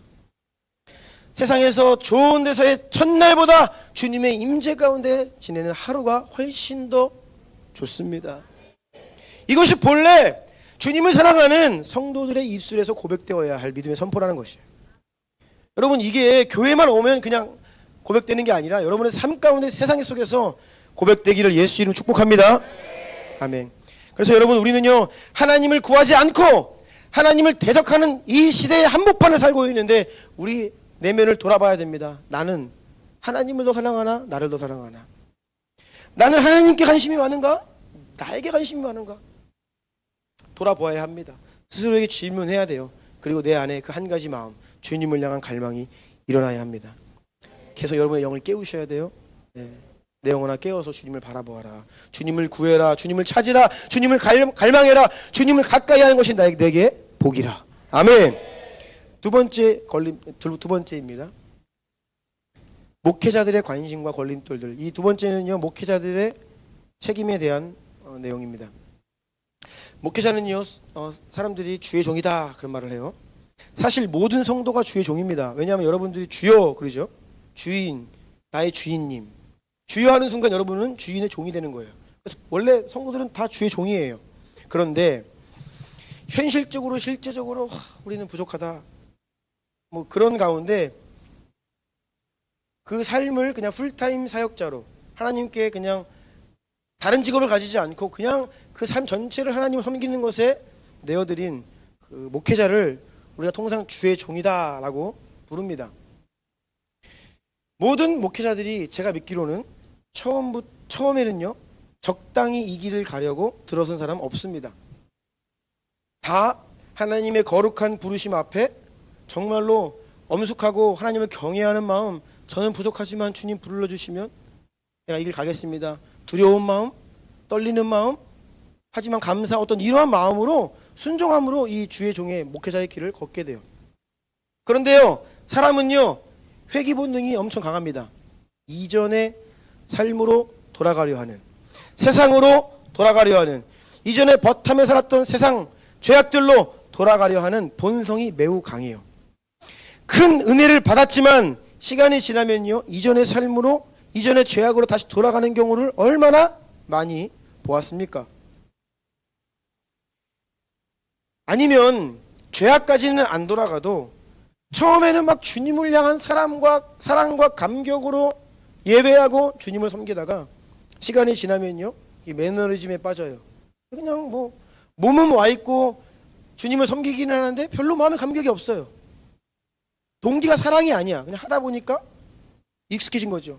세상에서 좋은 데서의 첫날보다 주님의 임재 가운데 지내는 하루가 훨씬 더 좋습니다. 이것이 본래 주님을 사랑하는 성도들의 입술에서 고백되어야 할 믿음의 선포라는 것이에요. 여러분, 이게 교회만 오면 그냥 고백되는 게 아니라 여러분의 삶 가운데 세상 속에서 고백되기를 예수 이름 축복합니다. 아멘. 그래서 여러분, 우리는요 하나님을 구하지 않고 하나님을 대적하는 이 시대의 한복판에 살고 있는데 우리 내면을 돌아봐야 됩니다. 나는 하나님을 더 사랑하나 나를 더 사랑하나? 나는 하나님께 관심이 많은가? 나에게 관심이 많은가? 돌아보아야 합니다. 스스로에게 질문해야 돼요. 그리고 내 안에 그 한 가지 마음, 주님을 향한 갈망이 일어나야 합니다. 계속 여러분의 영을 깨우셔야 돼요. 네. 내 영혼아 깨어서 주님을 바라보아라. 주님을 구해라. 주님을 찾으라. 주님을 갈망해라. 주님을 가까이 하는 것이 내게 복이라. 아멘. 두 번째입니다. 목회자들의 관심과 걸림돌들. 이 두 번째는요, 목회자들의 책임에 대한 내용입니다. 목회자는요, 사람들이 주의 종이다 그런 말을 해요. 사실 모든 성도가 주의 종입니다. 왜냐하면 여러분들이 주여 그러죠. 주인, 나의 주인님. 주여 하는 순간 여러분은 주인의 종이 되는 거예요. 그래서 원래 성도들은 다 주의 종이에요. 그런데 현실적으로 실제적으로 우리는 부족하다. 뭐 그런 가운데 그 삶을 그냥 풀타임 사역자로 하나님께 그냥 다른 직업을 가지지 않고 그냥 그 삶 전체를 하나님을 섬기는 것에 내어드린 그 목회자를 우리가 통상 주의 종이다라고 부릅니다. 모든 목회자들이 제가 믿기로는 처음에는요 적당히 이 길을 가려고 들어선 사람 없습니다. 다 하나님의 거룩한 부르심 앞에 정말로 엄숙하고 하나님을 경외하는 마음, 저는 부족하지만 주님 불러주시면 내가 이 길 가겠습니다. 두려운 마음, 떨리는 마음, 하지만 감사, 어떤 이러한 마음으로 순종함으로 이 주의 종의 목회자의 길을 걷게 돼요. 그런데요, 사람은요 회귀 본능이 엄청 강합니다. 이전의 삶으로 돌아가려 하는, 세상으로 돌아가려 하는, 이전에 벗하며 살았던 세상 죄악들로 돌아가려 하는 본성이 매우 강해요. 큰 은혜를 받았지만 시간이 지나면요 이전의 삶으로, 이전의 죄악으로 다시 돌아가는 경우를 얼마나 많이 보았습니까? 아니면 죄악까지는 안 돌아가도 처음에는 막 주님을 향한 사랑과 감격으로 예배하고 주님을 섬기다가 시간이 지나면요 이 매너리즘에 빠져요. 그냥 뭐 몸은 와 있고 주님을 섬기기는 하는데 별로 마음에 감격이 없어요. 동기가 사랑이 아니야. 그냥 하다 보니까 익숙해진 거죠.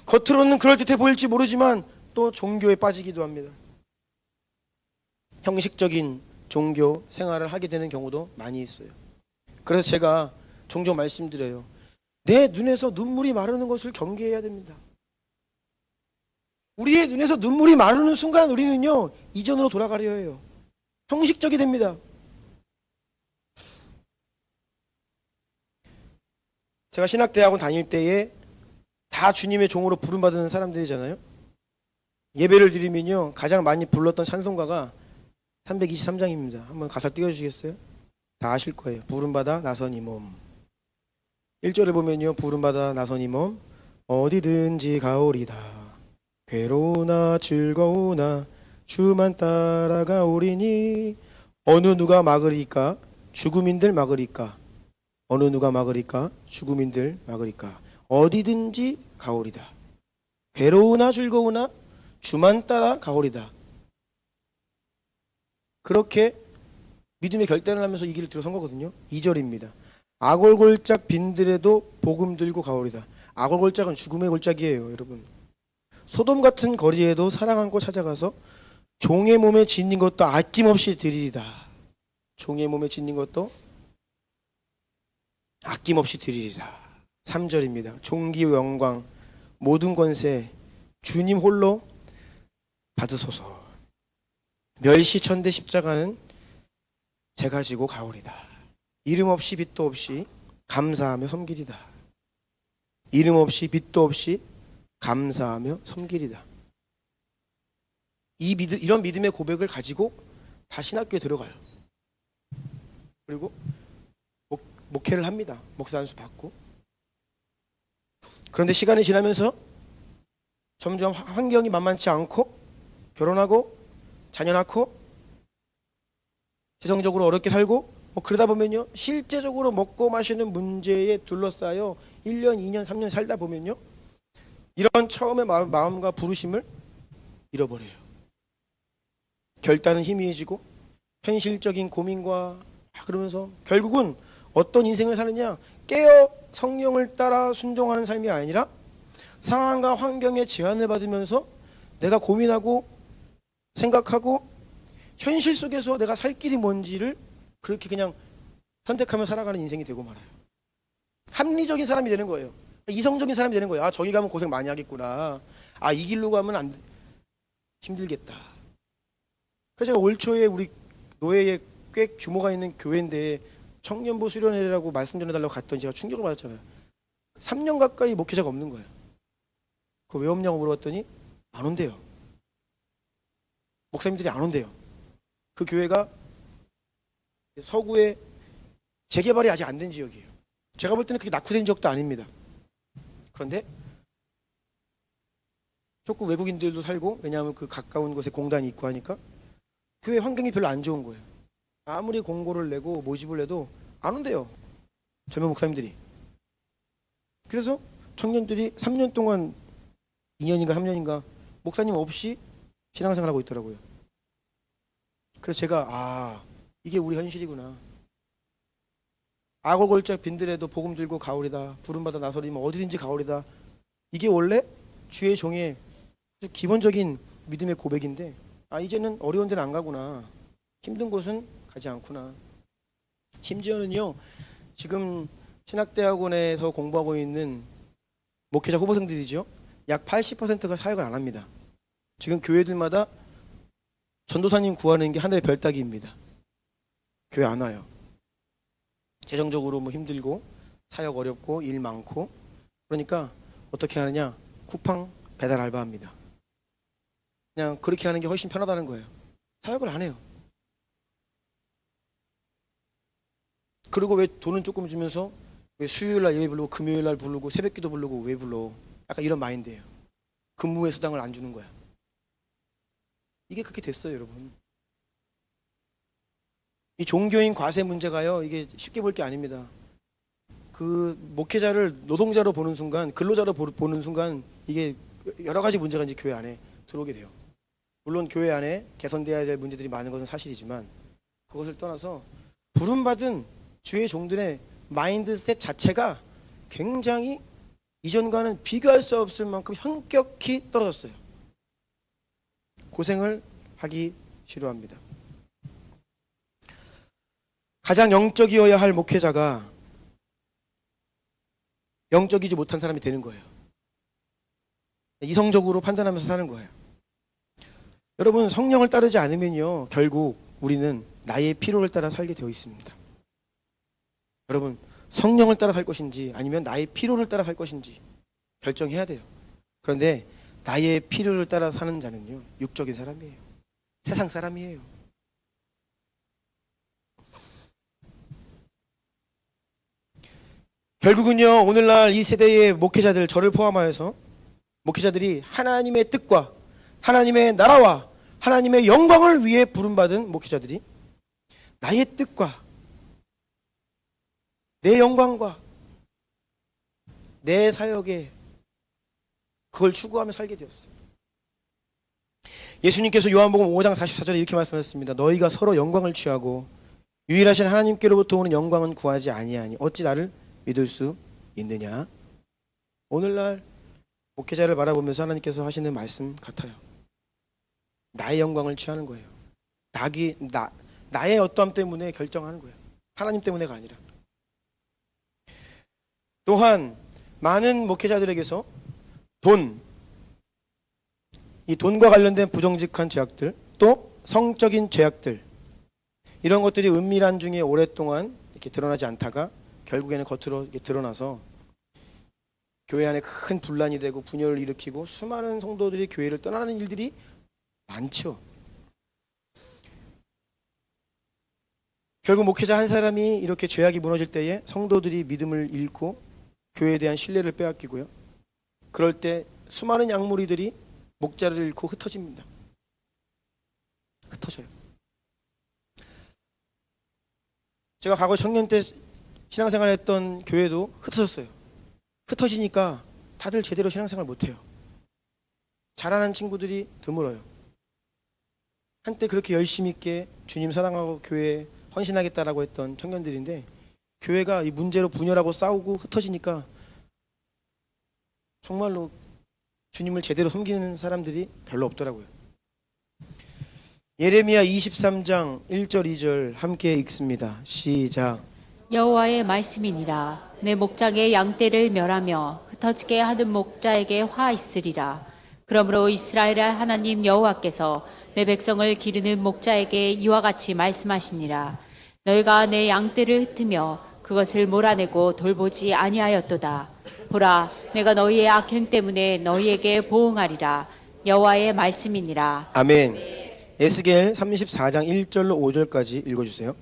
겉으로는 그럴듯해 보일지 모르지만 또 종교에 빠지기도 합니다. 형식적인 종교 생활을 하게 되는 경우도 많이 있어요. 그래서 제가 종종 말씀드려요. 내 눈에서 눈물이 마르는 것을 경계해야 됩니다. 우리의 눈에서 눈물이 마르는 순간 우리는요 이전으로 돌아가려 해요. 형식적이 됩니다. 제가 신학대학원 다닐 때에 다 주님의 종으로 부름받은 사람들이잖아요. 예배를 드리면요 가장 많이 불렀던 찬송가가 323장입니다. 한번 가사 띄워주시겠어요? 다 아실 거예요. 부름받아 나선 이 몸. 1절을 보면요 부름받아 나선 이 몸 어디든지 가오리다. 괴로우나 즐거우나 주만 따라가오리니 어느 누가 막으리까? 죽음인들 막으리까? 어느 누가 막으리까? 죽음인들 막으리까? 어디든지 가오리다. 괴로우나 즐거우나 주만 따라 가오리다. 그렇게 믿음의 결단을 하면서 이 길을 들어선 거거든요. 2절입니다. 악골골짝 빈들에도 복음 들고 가오리다. 악골골짝은 죽음의 골짝이에요, 여러분. 소돔 같은 거리에도 사랑 안고 찾아가서 종의 몸에 짓는 것도 아낌없이 드리리다. 종의 몸에 짓는 것도 아낌없이 드리리다. 3절입니다. 존귀 영광 모든 권세 주님 홀로 받으소서. 멸시천대 십자가는 제가 지고 가오리다. 이름 없이 빛도 없이 감사하며 섬기리다. 이름 없이 빛도 없이 감사하며 섬기리다. 이런 믿음의 고백을 가지고 다 신학교에 들어가요. 그리고 목회를 합니다. 목사 안수 받고. 그런데 시간이 지나면서 점점 환경이 만만치 않고 결혼하고 자녀 낳고 재정적으로 어렵게 살고 그러다 보면요, 실제적으로 먹고 마시는 문제에 둘러싸여 1년, 2년, 3년 살다 보면요, 이런 처음의 마음과 부르심을 잃어버려요. 결단은 희미해지고 현실적인 고민과 그러면서 결국은 어떤 인생을 사느냐, 깨어 성령을 따라 순종하는 삶이 아니라 상황과 환경의 제한을 받으면서 내가 고민하고 생각하고 현실 속에서 내가 살 길이 뭔지를 그렇게 그냥 선택하며 살아가는 인생이 되고 말아요. 합리적인 사람이 되는 거예요. 이성적인 사람이 되는 거예요. 아, 저기 가면 고생 많이 하겠구나. 아, 이 길로 가면 힘들겠다. 그래서 제가 올 초에 우리 노예에 꽤 규모가 있는 교회인데 청년부 수련회라고 말씀 전해달라고 갔더니 제가 충격을 받았잖아요. 3년 가까이 목회자가 없는 거예요. 그거 왜 없냐고 물어봤더니 안 온대요. 목사님들이 안 온대요. 그 교회가 서구의 재개발이 아직 안 된 지역이에요. 제가 볼 때는 그게 낙후된 지역도 아닙니다. 그런데 조금 외국인들도 살고, 왜냐하면 그 가까운 곳에 공단이 있고 하니까 교회 환경이 별로 안 좋은 거예요. 아무리 공고를 내고 모집을 해도 안 온대요. 젊은 목사님들이. 그래서 청년들이 3년 동안 2년인가 3년인가 목사님 없이 신앙생활하고 있더라고요. 그래서 제가 이게 우리 현실이구나. 악어골짝 빈들에도 복음 들고 가오리다. 부름받아 나서리면 어디든지 가오리다. 이게 원래 주의 종의 기본적인 믿음의 고백인데, 이제는 어려운 데는 안 가구나. 힘든 곳은 가지 않구나. 심지어는요, 지금 신학대학원에서 공부하고 있는 목회자 후보생들이죠. 약 80%가 사역을 안 합니다. 지금 교회들마다 전도사님 구하는 게 하늘의 별 따기입니다. 교회 안 와요. 재정적으로 힘들고 사역 어렵고 일 많고, 그러니까 어떻게 하느냐, 쿠팡 배달 알바합니다. 그냥 그렇게 하는 게 훨씬 편하다는 거예요. 사역을 안 해요. 그리고 왜 돈은 조금 주면서 왜 수요일날 예배 부르고 금요일날 부르고 새벽기도 부르고 왜 불러? 약간 이런 마인드예요. 근무의 수당을 안 주는 거야. 이게 그렇게 됐어요, 여러분. 이 종교인 과세 문제가요, 이게 쉽게 볼 게 아닙니다. 그 목회자를 노동자로 보는 순간, 근로자로 보는 순간 이게 여러 가지 문제가 이제 교회 안에 들어오게 돼요. 물론 교회 안에 개선돼야 될 문제들이 많은 것은 사실이지만, 그것을 떠나서 부름받은 주의 종들의 마인드셋 자체가 굉장히 이전과는 비교할 수 없을 만큼 현격히 떨어졌어요. 고생을 하기 싫어합니다. 가장 영적이어야 할 목회자가 영적이지 못한 사람이 되는 거예요. 이성적으로 판단하면서 사는 거예요. 여러분, 성령을 따르지 않으면요, 결국 우리는 나의 필요를 따라 살게 되어 있습니다. 여러분, 성령을 따라 살 것인지 아니면 나의 필요를 따라 살 것인지 결정해야 돼요. 그런데 나의 필요를 따라 사는 자는요, 육적인 사람이에요. 세상 사람이에요. 결국은요, 오늘날 이 세대의 목회자들, 저를 포함하여서 목회자들이 하나님의 뜻과 하나님의 나라와 하나님의 영광을 위해 부름받은 목회자들이 나의 뜻과 내 영광과 내 사역에 그걸 추구하며 살게 되었어요. 예수님께서 요한복음 5장 44절에 이렇게 말씀하셨습니다. 너희가 서로 영광을 취하고 유일하신 하나님께로부터 오는 영광은 구하지 아니하니 어찌 나를 믿을 수 있느냐. 오늘날 목회자를 바라보면서 하나님께서 하시는 말씀 같아요. 나의 영광을 취하는 거예요. 나의 어떠함 때문에 결정하는 거예요. 하나님 때문에가 아니라. 또한 많은 목회자들에게서 이 돈과 관련된 부정직한 제약들, 또 성적인 죄악들, 이런 것들이 은밀한 중에 오랫동안 이렇게 드러나지 않다가 결국에는 겉으로 이렇게 드러나서 교회 안에 큰 분란이 되고 분열을 일으키고 수많은 성도들이 교회를 떠나는 일들이 많죠. 결국 목회자 한 사람이 이렇게 죄악이 무너질 때에 성도들이 믿음을 잃고 교회에 대한 신뢰를 빼앗기고요. 그럴 때 수많은 양무리들이 목자를 잃고 흩어집니다. 흩어져요. 제가 과거 청년 때 신앙생활 했던 교회도 흩어졌어요. 흩어지니까 다들 제대로 신앙생활 못해요. 잘하는 친구들이 드물어요. 한때 그렇게 열심히 있게 주님 사랑하고 교회에 헌신하겠다라고 했던 청년들인데 교회가 이 문제로 분열하고 싸우고 흩어지니까 정말로 주님을 제대로 섬기는 사람들이 별로 없더라고요. 예레미야 23장 1절 2절 함께 읽습니다. 시작. 여호와의 말씀이니라. 내 목장의 양떼를 멸하며 흩어지게 하는 목자에게 화 있으리라. 그러므로 이스라엘의 하나님 여호와께서 내 백성을 기르는 목자에게 이와 같이 말씀하시니라. 너희가 내 양떼를 흩으며 그것을 몰아내고 돌보지 아니하였도다. 보라, 내가 너희의 악행 때문에 너희에게 보응하리라. 여호와의 말씀이니라. 아멘. 에스겔 34장 1절로 5절까지 읽어주세요.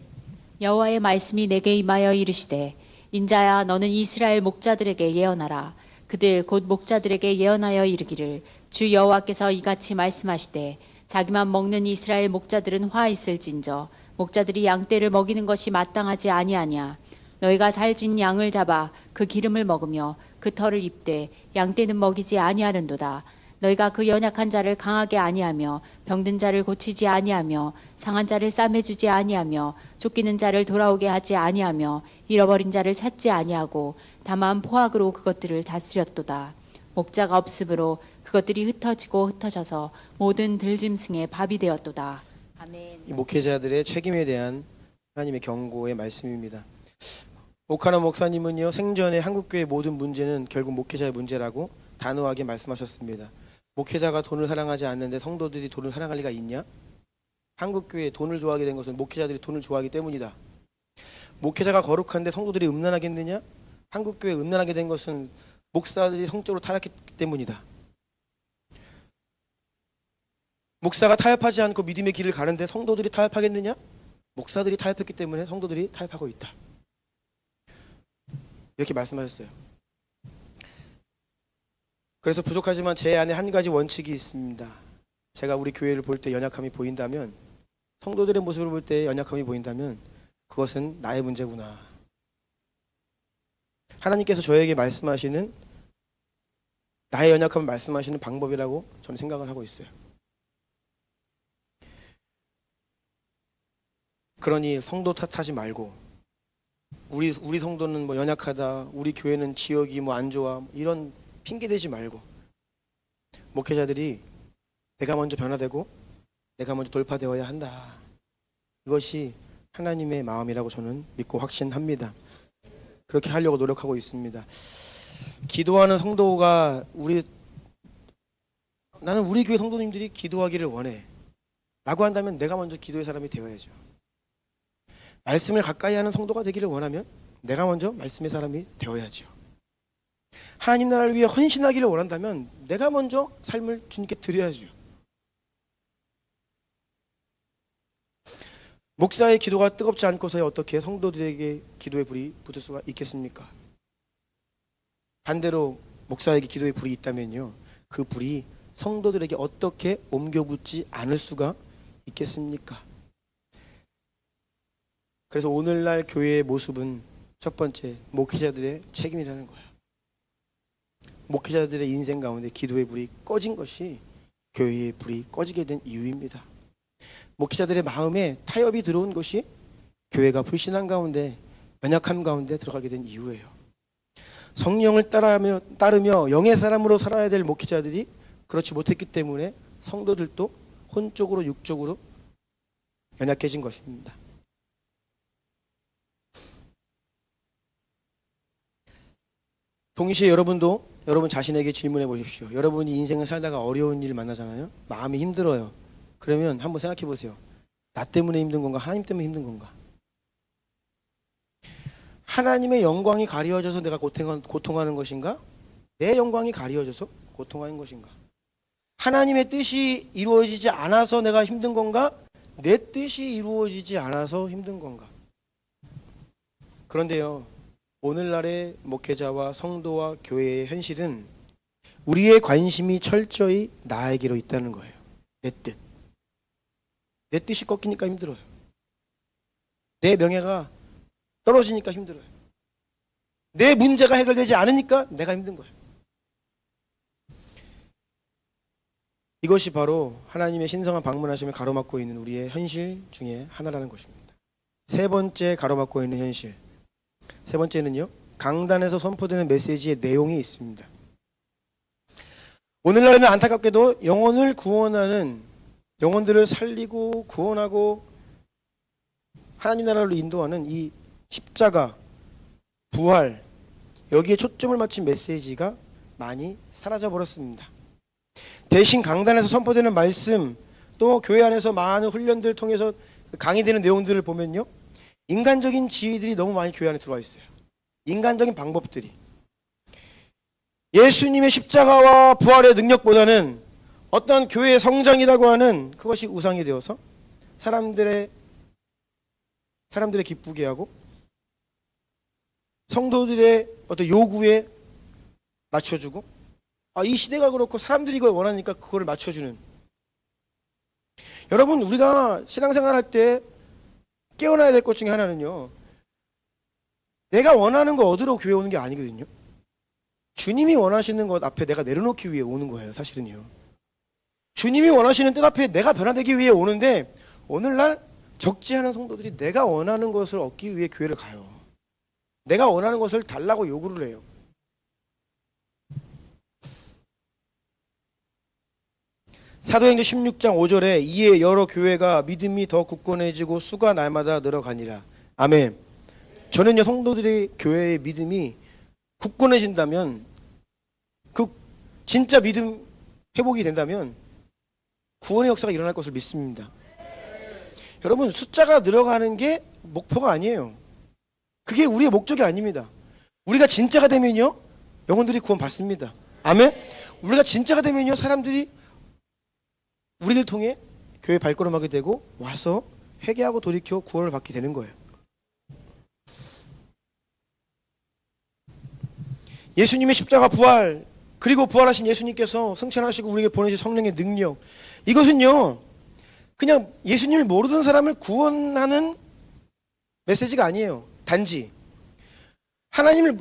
여호와의 말씀이 내게 임하여 이르시되 인자야 너는 이스라엘 목자들에게 예언하라. 그들 곧 목자들에게 예언하여 이르기를 주 여호와께서 이같이 말씀하시되 자기만 먹는 이스라엘 목자들은 화 있을진저 목자들이 양떼를 먹이는 것이 마땅하지 아니하냐. 너희가 살진 양을 잡아 그 기름을 먹으며 그 털을 입되 양떼는 먹이지 아니하는도다. 너희가 그 연약한 자를 강하게 아니하며 병든 자를 고치지 아니하며 상한 자를 싸매주지 아니하며 쫓기는 자를 돌아오게 하지 아니하며 잃어버린 자를 찾지 아니하고 다만 포악으로 그것들을 다스렸도다. 목자가 없으므로 그것들이 흩어지고 흩어져서 모든 들짐승의 밥이 되었도다. 아멘. 이 목회자들의 책임에 대한 하나님의 경고의 말씀입니다. 오카노 목사님은요, 생전에 한국교회 모든 문제는 결국 목회자의 문제라고 단호하게 말씀하셨습니다. 목회자가 돈을 사랑하지 않는데 성도들이 돈을 사랑할 리가 있냐? 한국교회에 돈을 좋아하게 된 것은 목회자들이 돈을 좋아하기 때문이다. 목회자가 거룩한데 성도들이 음란하겠느냐? 한국교회에 음란하게 된 것은 목사들이 성적으로 타락했기 때문이다. 목사가 타협하지 않고 믿음의 길을 가는데 성도들이 타협하겠느냐? 목사들이 타협했기 때문에 성도들이 타협하고 있다. 이렇게 말씀하셨어요. 그래서 부족하지만 제 안에 한 가지 원칙이 있습니다. 제가 우리 교회를 볼 때 연약함이 보인다면, 성도들의 모습을 볼 때 연약함이 보인다면 그것은 나의 문제구나. 하나님께서 저에게 말씀하시는, 나의 연약함을 말씀하시는 방법이라고 저는 생각을 하고 있어요. 그러니 성도 탓하지 말고 우리 성도는 뭐 연약하다, 우리 교회는 지역이 뭐 안 좋아, 이런 핑계 대지 말고 목회자들이 내가 먼저 변화되고 내가 먼저 돌파되어야 한다. 이것이 하나님의 마음이라고 저는 믿고 확신합니다. 그렇게 하려고 노력하고 있습니다. 기도하는 성도가 나는 우리 교회 성도님들이 기도하기를 원해 라고 한다면 내가 먼저 기도의 사람이 되어야죠. 말씀을 가까이 하는 성도가 되기를 원하면 내가 먼저 말씀의 사람이 되어야죠. 하나님 나라를 위해 헌신하기를 원한다면 내가 먼저 삶을 주님께 드려야죠. 목사의 기도가 뜨겁지 않고서야 어떻게 성도들에게 기도의 불이 붙을 수가 있겠습니까? 반대로 목사에게 기도의 불이 있다면요, 그 불이 성도들에게 어떻게 옮겨붙지 않을 수가 있겠습니까? 그래서 오늘날 교회의 모습은 첫 번째, 목회자들의 책임이라는 거예요. 목회자들의 인생 가운데 기도의 불이 꺼진 것이 교회의 불이 꺼지게 된 이유입니다. 목회자들의 마음에 타협이 들어온 것이 교회가 불신앙 가운데, 연약함 가운데 들어가게 된 이유예요. 성령을 따르며 영의 사람으로 살아야 될 목회자들이 그렇지 못했기 때문에 성도들도 혼적으로 육적으로 연약해진 것입니다. 동시에 여러분 자신에게 질문해 보십시오. 여러분이 인생을 살다가 어려운 일을 만나잖아요. 마음이 힘들어요. 그러면 한번 생각해 보세요. 나 때문에 힘든 건가? 하나님 때문에 힘든 건가? 하나님의 영광이 가려져서 내가 고통하는 것인가? 내 영광이 가려져서 고통하는 것인가? 하나님의 뜻이 이루어지지 않아서 내가 힘든 건가? 내 뜻이 이루어지지 않아서 힘든 건가? 그런데요, 오늘날의 목회자와 성도와 교회의 현실은 우리의 관심이 철저히 나에게로 있다는 거예요. 내 뜻. 내 뜻이 꺾이니까 힘들어요. 내 명예가 떨어지니까 힘들어요. 내 문제가 해결되지 않으니까 내가 힘든 거예요. 이것이 바로 하나님의 신성한 방문하심을 가로막고 있는 우리의 현실 중에 하나라는 것입니다. 세 번째 가로막고 있는 현실. 세 번째는요, 강단에서 선포되는 메시지의 내용이 있습니다. 오늘날에는 안타깝게도 영혼을 구원하는, 영혼들을 살리고 구원하고 하나님 나라로 인도하는 이 십자가, 부활, 여기에 초점을 맞춘 메시지가 많이 사라져 버렸습니다. 대신 강단에서 선포되는 말씀, 또 교회 안에서 많은 훈련들을 통해서 강의되는 내용들을 보면요, 인간적인 지혜들이 너무 많이 교회 안에 들어와 있어요. 인간적인 방법들이. 예수님의 십자가와 부활의 능력보다는 어떤 교회의 성장이라고 하는 그것이 우상이 되어서 사람들의 기쁘게 하고 성도들의 어떤 요구에 맞춰주고, 이 시대가 그렇고 사람들이 이걸 원하니까 그거를 맞춰주는. 여러분, 우리가 신앙생활 할 때 깨어나야 될 것 중에 하나는요, 내가 원하는 거 얻으러 교회 오는 게 아니거든요. 주님이 원하시는 것 앞에 내가 내려놓기 위해 오는 거예요, 사실은요. 주님이 원하시는 뜻 앞에 내가 변화되기 위해 오는데, 오늘날 적지 않은 성도들이 내가 원하는 것을 얻기 위해 교회를 가요. 내가 원하는 것을 달라고 요구를 해요. 사도행전 16장 5절에 이에 여러 교회가 믿음이 더 굳건해지고 수가 날마다 늘어가니라. 아멘. 저는요, 성도들의 교회의 믿음이 굳건해진다면, 그 진짜 믿음 회복이 된다면 구원의 역사가 일어날 것을 믿습니다. 여러분, 숫자가 늘어가는 게 목표가 아니에요. 그게 우리의 목적이 아닙니다. 우리가 진짜가 되면요, 영혼들이 구원 받습니다. 아멘. 우리가 진짜가 되면요, 사람들이 우리를 통해 교회 발걸음하게 되고 와서 회개하고 돌이켜 구원을 받게 되는 거예요. 예수님의 십자가 부활, 그리고 부활하신 예수님께서 승천하시고 우리에게 보내신 성령의 능력, 이것은요, 그냥 예수님을 모르던 사람을 구원하는 메시지가 아니에요. 단지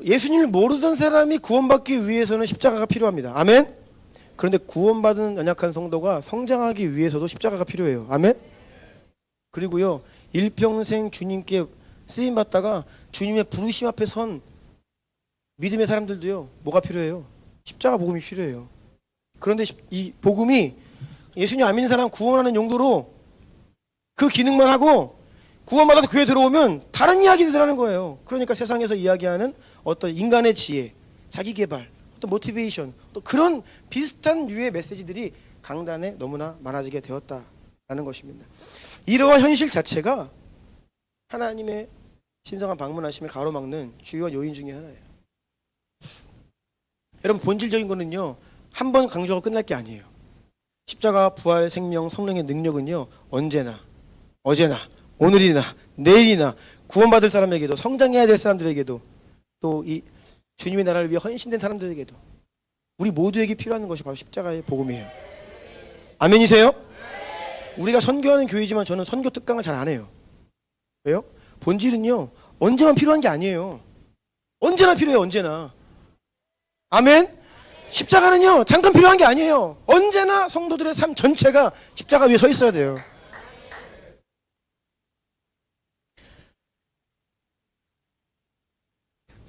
예수님을 모르던 사람이 구원받기 위해서는 십자가가 필요합니다. 아멘. 그런데 구원받은 연약한 성도가 성장하기 위해서도 십자가가 필요해요. 아멘. 그리고요, 일평생 주님께 쓰임 받다가 주님의 부르심 앞에 선 믿음의 사람들도요, 뭐가 필요해요? 십자가 복음이 필요해요. 그런데 이 복음이 예수님 안 믿는 사람 구원하는 용도로 그 기능만 하고 구원받아서 교회 들어오면 다른 이야기들 하는 거예요. 그러니까 세상에서 이야기하는 어떤 인간의 지혜, 자기 개발, 어떤 모티베이션, 또 그런 비슷한 류의 메시지들이 강단에 너무나 많아지게 되었다라는 것입니다. 이러한 현실 자체가 하나님의 신성한 방문하심을 가로막는 주요한 요인 중에 하나예요. 여러분, 본질적인 거는요, 한 번 강조하고 끝날 게 아니에요. 십자가, 부활, 생명, 성령의 능력은요, 언제나, 어제나, 오늘이나, 내일이나 구원받을 사람에게도, 성장해야 될 사람들에게도, 또 이 주님의 나라를 위해 헌신된 사람들에게도 우리 모두에게 필요한 것이 바로 십자가의 복음이에요. 아멘이세요? 우리가 선교하는 교회지만 저는 선교 특강을 잘 안 해요. 왜요? 본질은요, 언제만 필요한 게 아니에요. 언제나 필요해요. 언제나. 아멘. 십자가는요, 잠깐 필요한 게 아니에요. 언제나 성도들의 삶 전체가 십자가 위에 서 있어야 돼요.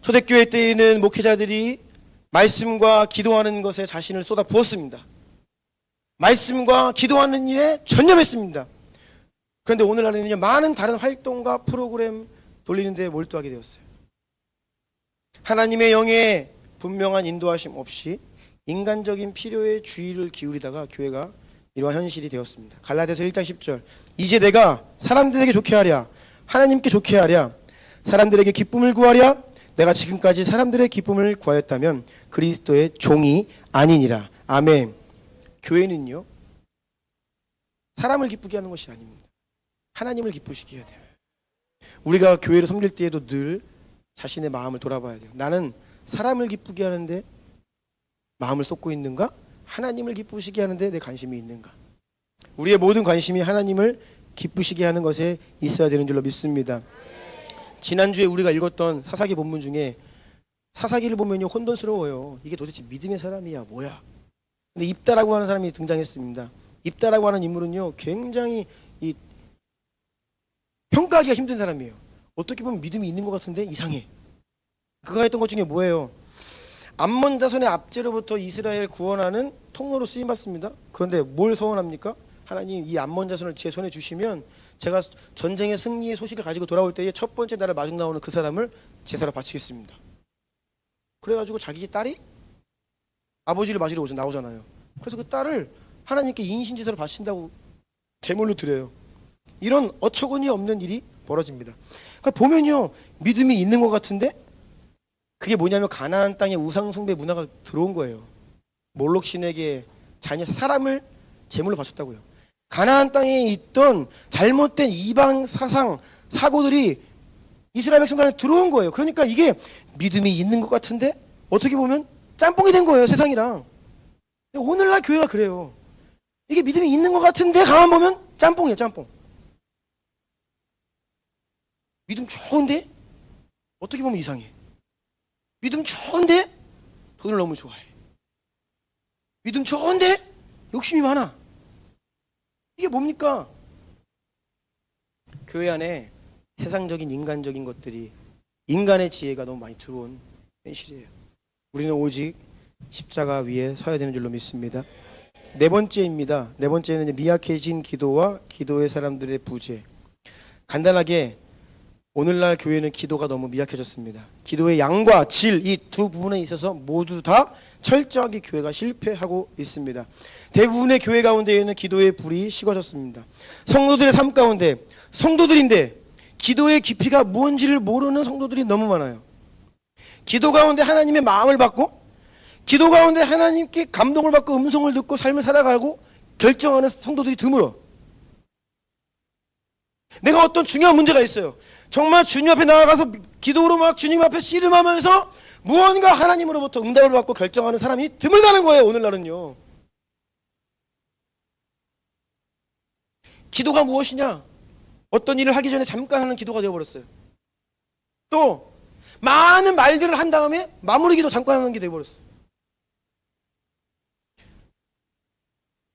초대교회 때에는 목회자들이 말씀과 기도하는 것에 자신을 쏟아 부었습니다. 말씀과 기도하는 일에 전념했습니다. 그런데 오늘날에는요, 많은 다른 활동과 프로그램 돌리는 데 몰두하게 되었어요. 하나님의 영에 분명한 인도하심 없이 인간적인 필요에 주의를 기울이다가 교회가 이러한 현실이 되었습니다. 갈라디아서 1장 10절. 이제 내가 사람들에게 좋게 하랴 하나님께 좋게 하랴 사람들에게 기쁨을 구하랴 내가 지금까지 사람들의 기쁨을 구하였다면 그리스도의 종이 아니니라. 아멘. 교회는요 사람을 기쁘게 하는 것이 아닙니다. 하나님을 기쁘시게 해야 돼요. 우리가 교회를 섬길 때에도 늘 자신의 마음을 돌아봐야 돼요. 나는 사람을 기쁘게 하는데 마음을 쏟고 있는가? 하나님을 기쁘시게 하는데 내 관심이 있는가? 우리의 모든 관심이 하나님을 기쁘시게 하는 것에 있어야 되는 줄로 믿습니다. 지난주에 우리가 읽었던 사사기 본문 중에 사사기를 보면요 혼돈스러워요. 이게 도대체 믿음의 사람이야 뭐야? 근데 입다라고 하는 사람이 등장했습니다. 입다라고 하는 인물은요 굉장히 평가하기가 힘든 사람이에요. 어떻게 보면 믿음이 있는 것 같은데 이상해. 그가 했던 것 중에 뭐예요? 암몬 자손의 압제로부터 이스라엘 구원하는 통로로 쓰임받습니다. 그런데 뭘 서원합니까? 하나님 이 암몬 자손을 제 손에 주시면 제가 전쟁의 승리의 소식을 가지고 돌아올 때에 첫 번째 나를 마중 나오는 그 사람을 제사로 바치겠습니다. 그래가지고 자기 딸이 아버지를 맞으러 나오잖아요. 그래서 그 딸을 하나님께 인신제사로 바친다고 제물로 드려요. 이런 어처구니 없는 일이 벌어집니다. 그러니까 보면요 믿음이 있는 것 같은데 그게 뭐냐면 가나안 땅에 우상 숭배 문화가 들어온 거예요. 몰록 신에게 자녀 사람을 제물로 바쳤다고요. 가나안 땅에 있던 잘못된 이방 사상 사고들이 이스라엘 백성들 안에 들어온 거예요. 그러니까 이게 믿음이 있는 것 같은데 어떻게 보면 짬뽕이 된 거예요 세상이랑. 오늘날 교회가 그래요. 이게 믿음이 있는 것 같은데 가만 보면 짬뽕이에요 짬뽕. 믿음 좋은데 어떻게 보면 이상해. 믿음 좋은데 돈을 너무 좋아해. 믿음 좋은데 욕심이 많아. 이게 뭡니까? 교회 안에 세상적인 인간적인 것들이 인간의 지혜가 너무 많이 들어온 현실이에요. 우리는 오직 십자가 위에 서야 되는 줄로 믿습니다. 네 번째입니다. 네 번째는 미약해진 기도와 기도의 사람들의 부재. 간단하게 오늘날 교회는 기도가 너무 미약해졌습니다. 기도의 양과 질 이 두 부분에 있어서 모두 다 철저하게 교회가 실패하고 있습니다. 대부분의 교회 가운데에는 기도의 불이 식어졌습니다. 성도들의 삶 가운데 성도들인데 기도의 깊이가 무언지를 모르는 성도들이 너무 많아요. 기도 가운데 하나님의 마음을 받고 기도 가운데 하나님께 감동을 받고 음성을 듣고 삶을 살아가고 결정하는 성도들이 드물어. 내가 어떤 중요한 문제가 있어요. 정말 주님 앞에 나아가서 기도로 막 주님 앞에 씨름하면서 무언가 하나님으로부터 응답을 받고 결정하는 사람이 드물다는 거예요. 오늘날은요. 기도가 무엇이냐? 어떤 일을 하기 전에 잠깐 하는 기도가 되어버렸어요. 또 많은 말들을 한 다음에 마무리 기도 잠깐 하는 게 되어버렸어요.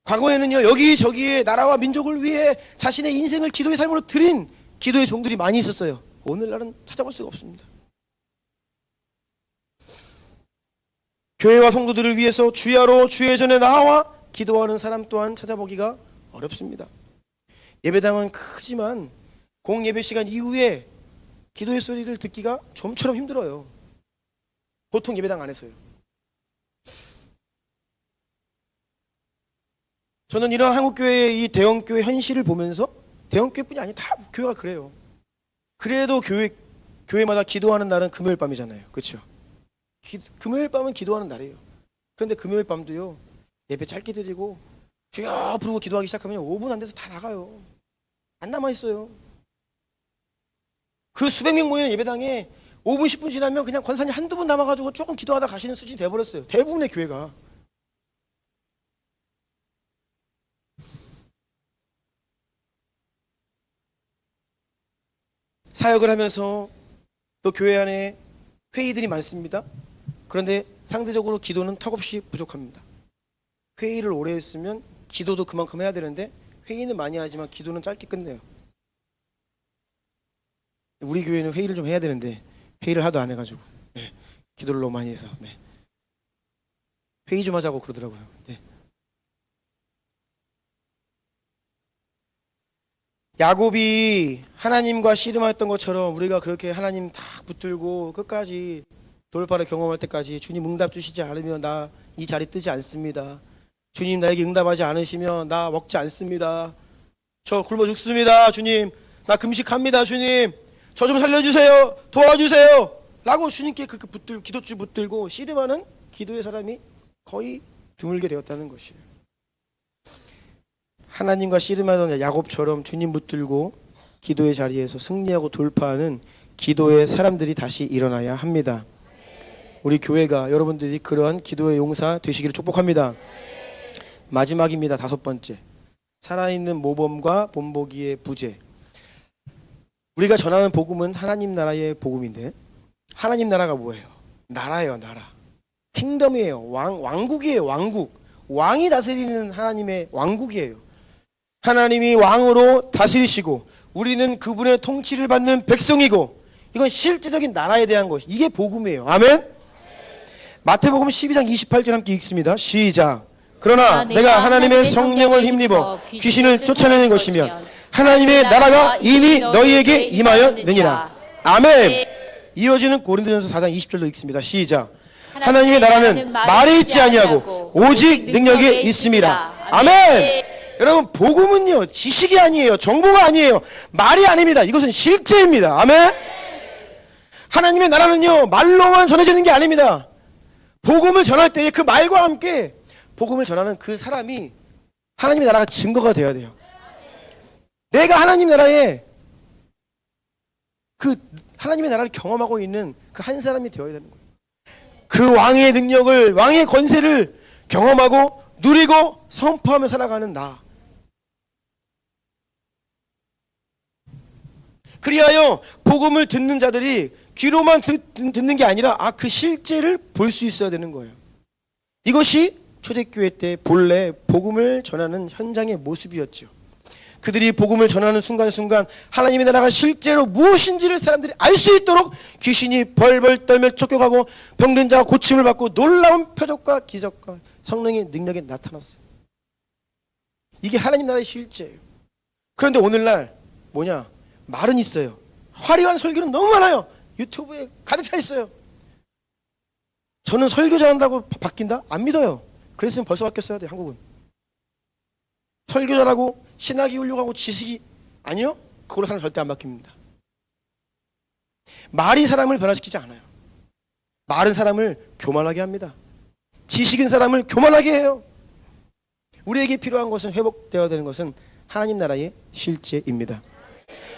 과거에는요 여기저기에 나라와 민족을 위해 자신의 인생을 기도의 삶으로 드린 기도의 종들이 많이 있었어요. 오늘날은 찾아볼 수가 없습니다. 교회와 성도들을 위해서 주야로 주의 전에 나와 기도하는 사람 또한 찾아보기가 어렵습니다. 예배당은 크지만 공예배 시간 이후에 기도의 소리를 듣기가 좀처럼 힘들어요. 보통 예배당 안에서요. 저는 이런 한국교회의 이 대형교회 현실을 보면서 대형교회뿐이 아니라 다 교회가 그래요. 그래도 교회마다 기도하는 날은 금요일 밤이잖아요. 그렇죠? 금요일 밤은 기도하는 날이에요. 그런데 금요일 밤도요 예배 짧게 드리고 주여 부르고 기도하기 시작하면 5분 안 돼서 다 나가요. 안 남아있어요. 그 수백 명 모이는 예배당에 5분 10분 지나면 그냥 권사님 한두 분 남아가지고 조금 기도하다 가시는 수준이 돼버렸어요. 대부분의 교회가. 사역을 하면서 또 교회 안에 회의들이 많습니다. 그런데 상대적으로 기도는 턱없이 부족합니다. 회의를 오래 했으면 기도도 그만큼 해야 되는데 회의는 많이 하지만 기도는 짧게 끝내요. 우리 교회는 회의를 좀 해야 되는데 회의를 하도 안 해가지고 기도를 너무 많이 해서 회의 좀 하자고 그러더라고요. 야곱이 하나님과 씨름했던 것처럼 우리가 그렇게 하나님 다 붙들고 끝까지 돌파를 경험할 때까지 주님 응답 주시지 않으면 나 이 자리 뜨지 않습니다. 주님 나에게 응답하지 않으시면 나 먹지 않습니다. 저 굶어 죽습니다. 주님 나 금식합니다. 주님 저 좀 살려주세요. 도와주세요. 라고 주님께 기도줄 붙들고 씨름하는 기도의 사람이 거의 드물게 되었다는 것이에요. 하나님과 씨름하던 야곱처럼 주님 붙들고 기도의 자리에서 승리하고 돌파하는 기도의 사람들이 다시 일어나야 합니다. 우리 교회가 여러분들이 그러한 기도의 용사 되시기를 축복합니다. 마지막입니다. 5번째, 살아있는 모범과 본보기의 부재. 우리가 전하는 복음은 하나님 나라의 복음인데, 하나님 나라가 뭐예요? 나라예요. 나라. 킹덤이에요. 왕국이에요. 왕국. 왕이 다스리는 하나님의 왕국이에요. 하나님이 왕으로 다스리시고 우리는 그분의 통치를 받는 백성이고, 이건 실제적인 나라에 대한 것이, 이게 복음이에요. 아멘. 마태복음 12장 28절 함께 읽습니다. 시작. 그러나 내가 하나님의 성령을 힘입어 귀신을 쫓아내는 것이면 하나님의 나라가 이미 너희에게 임하였느니라. 아멘. 이어지는 고린도전서 4장 20절도 읽습니다. 시작. 하나님의 나라는 말에 있지 아니하고 오직 능력에 있음이라. 아멘. 여러분, 복음은요 지식이 아니에요. 정보가 아니에요. 말이 아닙니다. 이것은 실제입니다. 아멘. 하나님의 나라는요 말로만 전해지는 게 아닙니다. 복음을 전할 때에 그 말과 함께 복음을 전하는 그 사람이 하나님의 나라가 증거가 되어야 돼요. 내가 하나님 나라에 그 하나님의 나라를 경험하고 있는 그 한 사람이 되어야 되는 거예요. 그 왕의 능력을, 왕의 권세를 경험하고 누리고 선포하며 살아가는 나. 그리하여 복음을 듣는 자들이 귀로만 듣는 게 아니라 그 실제를 볼 수 있어야 되는 거예요. 이것이 초대교회 때 본래 복음을 전하는 현장의 모습이었죠. 그들이 복음을 전하는 순간순간 하나님의 나라가 실제로 무엇인지를 사람들이 알 수 있도록 귀신이 벌벌 떨며 쫓겨가고 병든 자가 고침을 받고 놀라운 표적과 기적과 성령의 능력이 나타났어요. 이게 하나님 나라의 실제예요. 그런데 오늘날 뭐냐? 말은 있어요. 화려한 설교는 너무 많아요. 유튜브에 가득 차 있어요. 저는 설교 잘한다고 바뀐다? 안 믿어요. 그랬으면 벌써 바뀌었어야 돼요. 한국은. 설교 잘하고 신학이 훌륭하고 지식이, 아니요, 그걸로 사람 절대 안 바뀝니다. 말이 사람을 변화시키지 않아요. 말은 사람을 교만하게 합니다. 지식인 사람을 교만하게 해요. 우리에게 필요한 것은, 회복되어야 되는 것은 하나님 나라의 실제입니다.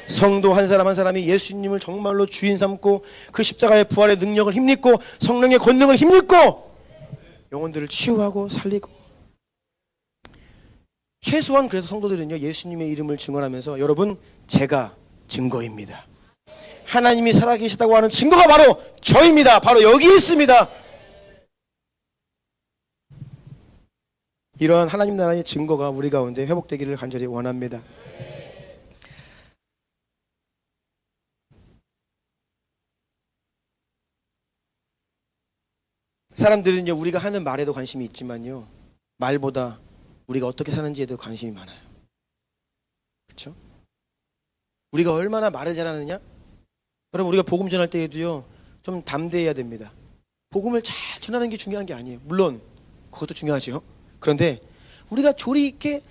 성도 한 사람 한 사람이 예수님을 정말로 주인 삼고 그 십자가의 부활의 능력을 힘입고 성령의 권능을 힘입고 영혼들을 치유하고 살리고, 최소한 그래서 성도들은요 예수님의 이름을 증언하면서, 여러분 제가 증거입니다. 하나님이 살아계시다고 하는 증거가 바로 저입니다. 바로 여기 있습니다. 이러한 하나님 나라의 증거가 우리 가운데 회복되기를 간절히 원합니다. 사람들은요 우리가 하는 말에도 관심이 있지만요 말보다 우리가 어떻게 사는지에도 관심이 많아요. 그렇죠? 우리가 얼마나 말을 잘하느냐? 여러분, 우리가 복음 전할 때에도요 좀 담대해야 됩니다. 복음을 잘 전하는 게 중요한 게 아니에요. 물론 그것도 중요하죠. 그런데 우리가 조리 있게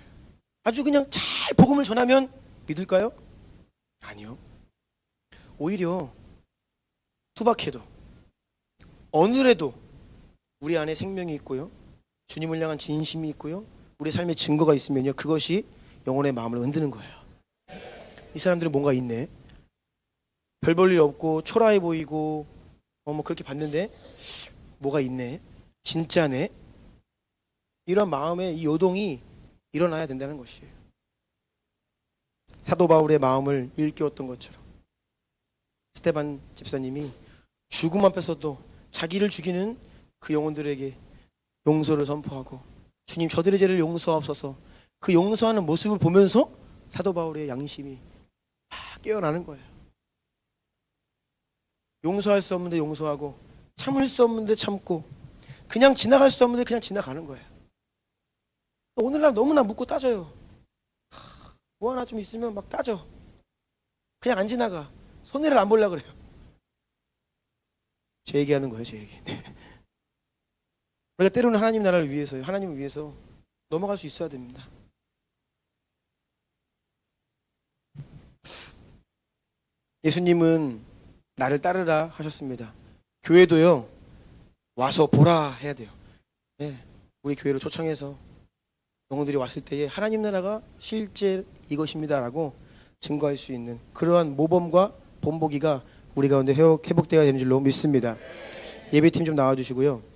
아주 그냥 잘 복음을 전하면 믿을까요? 아니요. 오히려 투박해도 어느래도 우리 안에 생명이 있고요, 주님을 향한 진심이 있고요, 우리 삶의 증거가 있으면요 그것이 영혼의 마음을 흔드는 거예요. 이 사람들은 뭔가 있네, 별 볼 일 없고 초라해 보이고 뭐 그렇게 봤는데 뭐가 있네, 진짜네, 이런 마음의 이 요동이 일어나야 된다는 것이에요. 사도 바울의 마음을 일깨웠던 것처럼 스데반 집사님이 죽음 앞에서도 자기를 죽이는 그 영혼들에게 용서를 선포하고, 주님 저들의 죄를 용서하옵소서, 그 용서하는 모습을 보면서 사도 바울의 양심이 깨어나는 거예요. 용서할 수 없는데 용서하고, 참을 수 없는데 참고, 그냥 지나갈 수 없는데 그냥 지나가는 거예요. 오늘날 너무나 묻고 따져요. 뭐 하나 좀 있으면 막 따져. 그냥 안 지나가. 손해를 안 보려고 그래요. 제 얘기하는 거예요, 제 얘기. 우리가 때로는 하나님 나라를 위해서요, 하나님을 위해서 넘어갈 수 있어야 됩니다. 예수님은 나를 따르라 하셨습니다. 교회도요, 와서 보라 해야 돼요. 네, 우리 교회로 초청해서 영혼들이 왔을 때에 하나님 나라가 실제 이것입니다라고 증거할 수 있는 그러한 모범과 본보기가 우리 가운데 회복되어야 되는 줄로 믿습니다. 예배팀 좀 나와주시고요.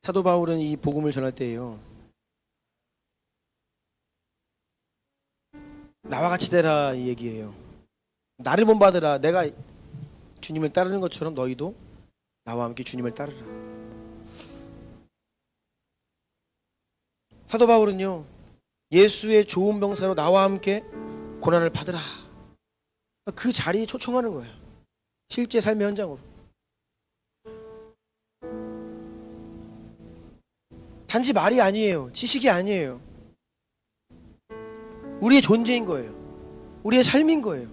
사도 바울은 이 복음을 전할 때에요, 나와 같이 되라 이 얘기예요. 나를 본받으라. 내가 주님을 따르는 것처럼 너희도 나와 함께 주님을 따르라. 사도 바울은요, 예수의 좋은 병사로 나와 함께 고난을 받으라, 그 자리에 초청하는 거예요. 실제 삶의 현장으로. 단지 말이 아니에요. 지식이 아니에요. 우리의 존재인 거예요. 우리의 삶인 거예요.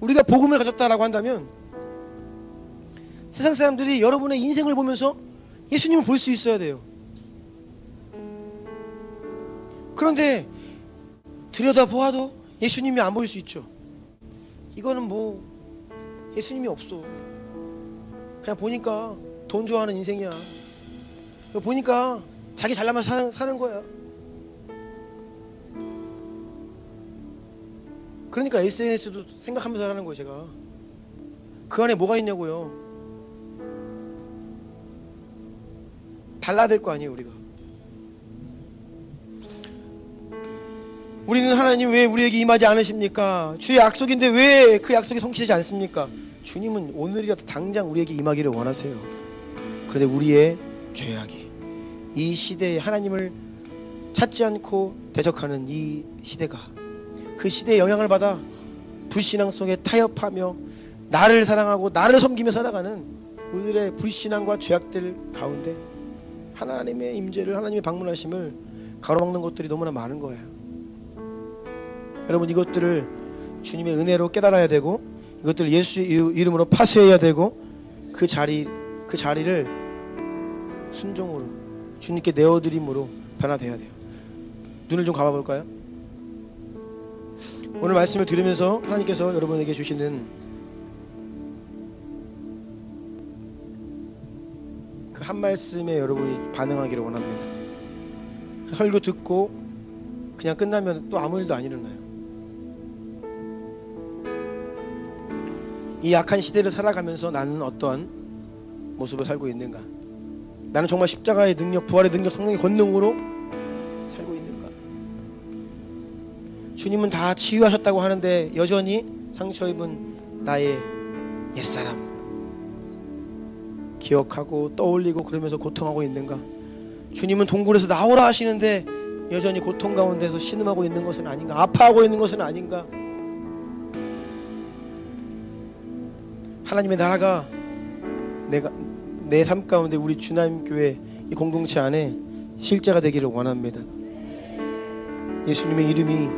우리가 복음을 가졌다라고 한다면 세상 사람들이 여러분의 인생을 보면서 예수님을 볼 수 있어야 돼요. 그런데 들여다보아도 예수님이 안 보일 수 있죠. 이거는 뭐 예수님이 없어. 그냥 보니까 돈 좋아하는 인생이야. 보니까 자기 잘나면 사는 거야. 그러니까 SNS도 생각하면서 하라는 거예요. 제가 그 안에 뭐가 있냐고요. 달라야 될 거 아니에요. 우리는 하나님 왜 우리에게 임하지 않으십니까? 주의 약속인데 왜 그 약속이 성취되지 않습니까? 주님은 오늘이라도 당장 우리에게 임하기를 원하세요. 그런데 우리의 죄악이, 이 시대에 하나님을 찾지 않고 대적하는 이 시대가, 그 시대의 영향을 받아 불신앙 속에 타협하며 나를 사랑하고 나를 섬기며 살아가는 우리들의 불신앙과 죄악들 가운데 하나님의 임재를, 하나님의 방문하심을 가로막는 것들이 너무나 많은 거예요. 여러분, 이것들을 주님의 은혜로 깨달아야 되고, 이것들을 예수의 이름으로 파쇄해야 되고, 그 자리를 순종으로 주님께 내어드림으로 변화되어야 돼요. 눈을 좀 감아볼까요? 오늘 말씀을 들으면서 하나님께서 여러분에게 주시는 그 한 말씀에 여러분이 반응하기를 원합니다. 설교 듣고 그냥 끝나면 또 아무 일도 안 일어나요. 이 약한 시대를 살아가면서 나는 어떠한 모습을 살고 있는가? 나는 정말 십자가의 능력, 부활의 능력, 성령의 권능으로 살고 있는가? 주님은 다 치유하셨다고 하는데 여전히 상처 입은 나의 옛사람 기억하고 떠올리고 그러면서 고통하고 있는가? 주님은 동굴에서 나오라 하시는데 여전히 고통 가운데서 신음하고 있는 것은 아닌가? 아파하고 있는 것은 아닌가? 하나님의 나라가 내 삶 가운데 우리 주남교회 이 공동체 안에 실제가 되기를 원합니다. 예수님의 이름이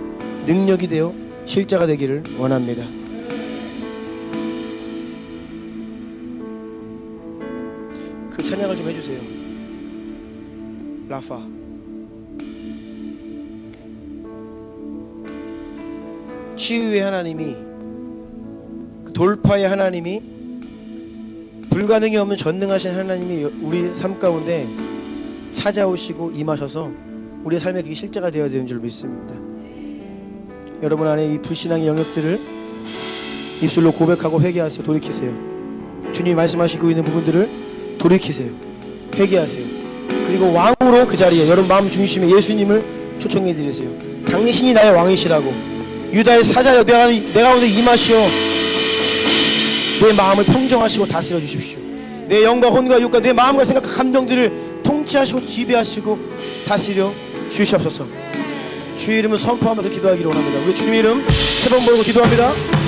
능력이 되어 실제가 되기를 원합니다. 그 찬양을 좀 해주세요. 라파. 치유의 하나님이, 그 돌파의 하나님이, 불가능이 없는 전능하신 하나님이 우리 삶 가운데 찾아오시고 임하셔서 우리의 삶에 그게 실제가 되어야 되는 줄 믿습니다. 여러분 안에 이 불신앙의 영역들을 입술로 고백하고 회개하세요. 돌이키세요. 주님이 말씀하시고 있는 부분들을 돌이키세요. 회개하세요. 그리고 왕으로 그 자리에 여러분 마음 중심에 예수님을 초청해 드리세요. 당신이 나의 왕이시라고, 유다의 사자여 내 가운데 임하시어 내 마음을 평정하시고 다스려 주십시오. 내 영과 혼과 육과 내 마음과 생각과 감정들을 통치하시고 지배하시고 다스려 주시옵소서. 주의 이름을 선포하면서 기도하기를 원합니다. 우리 주님의 이름 세 번 모이고 기도합니다.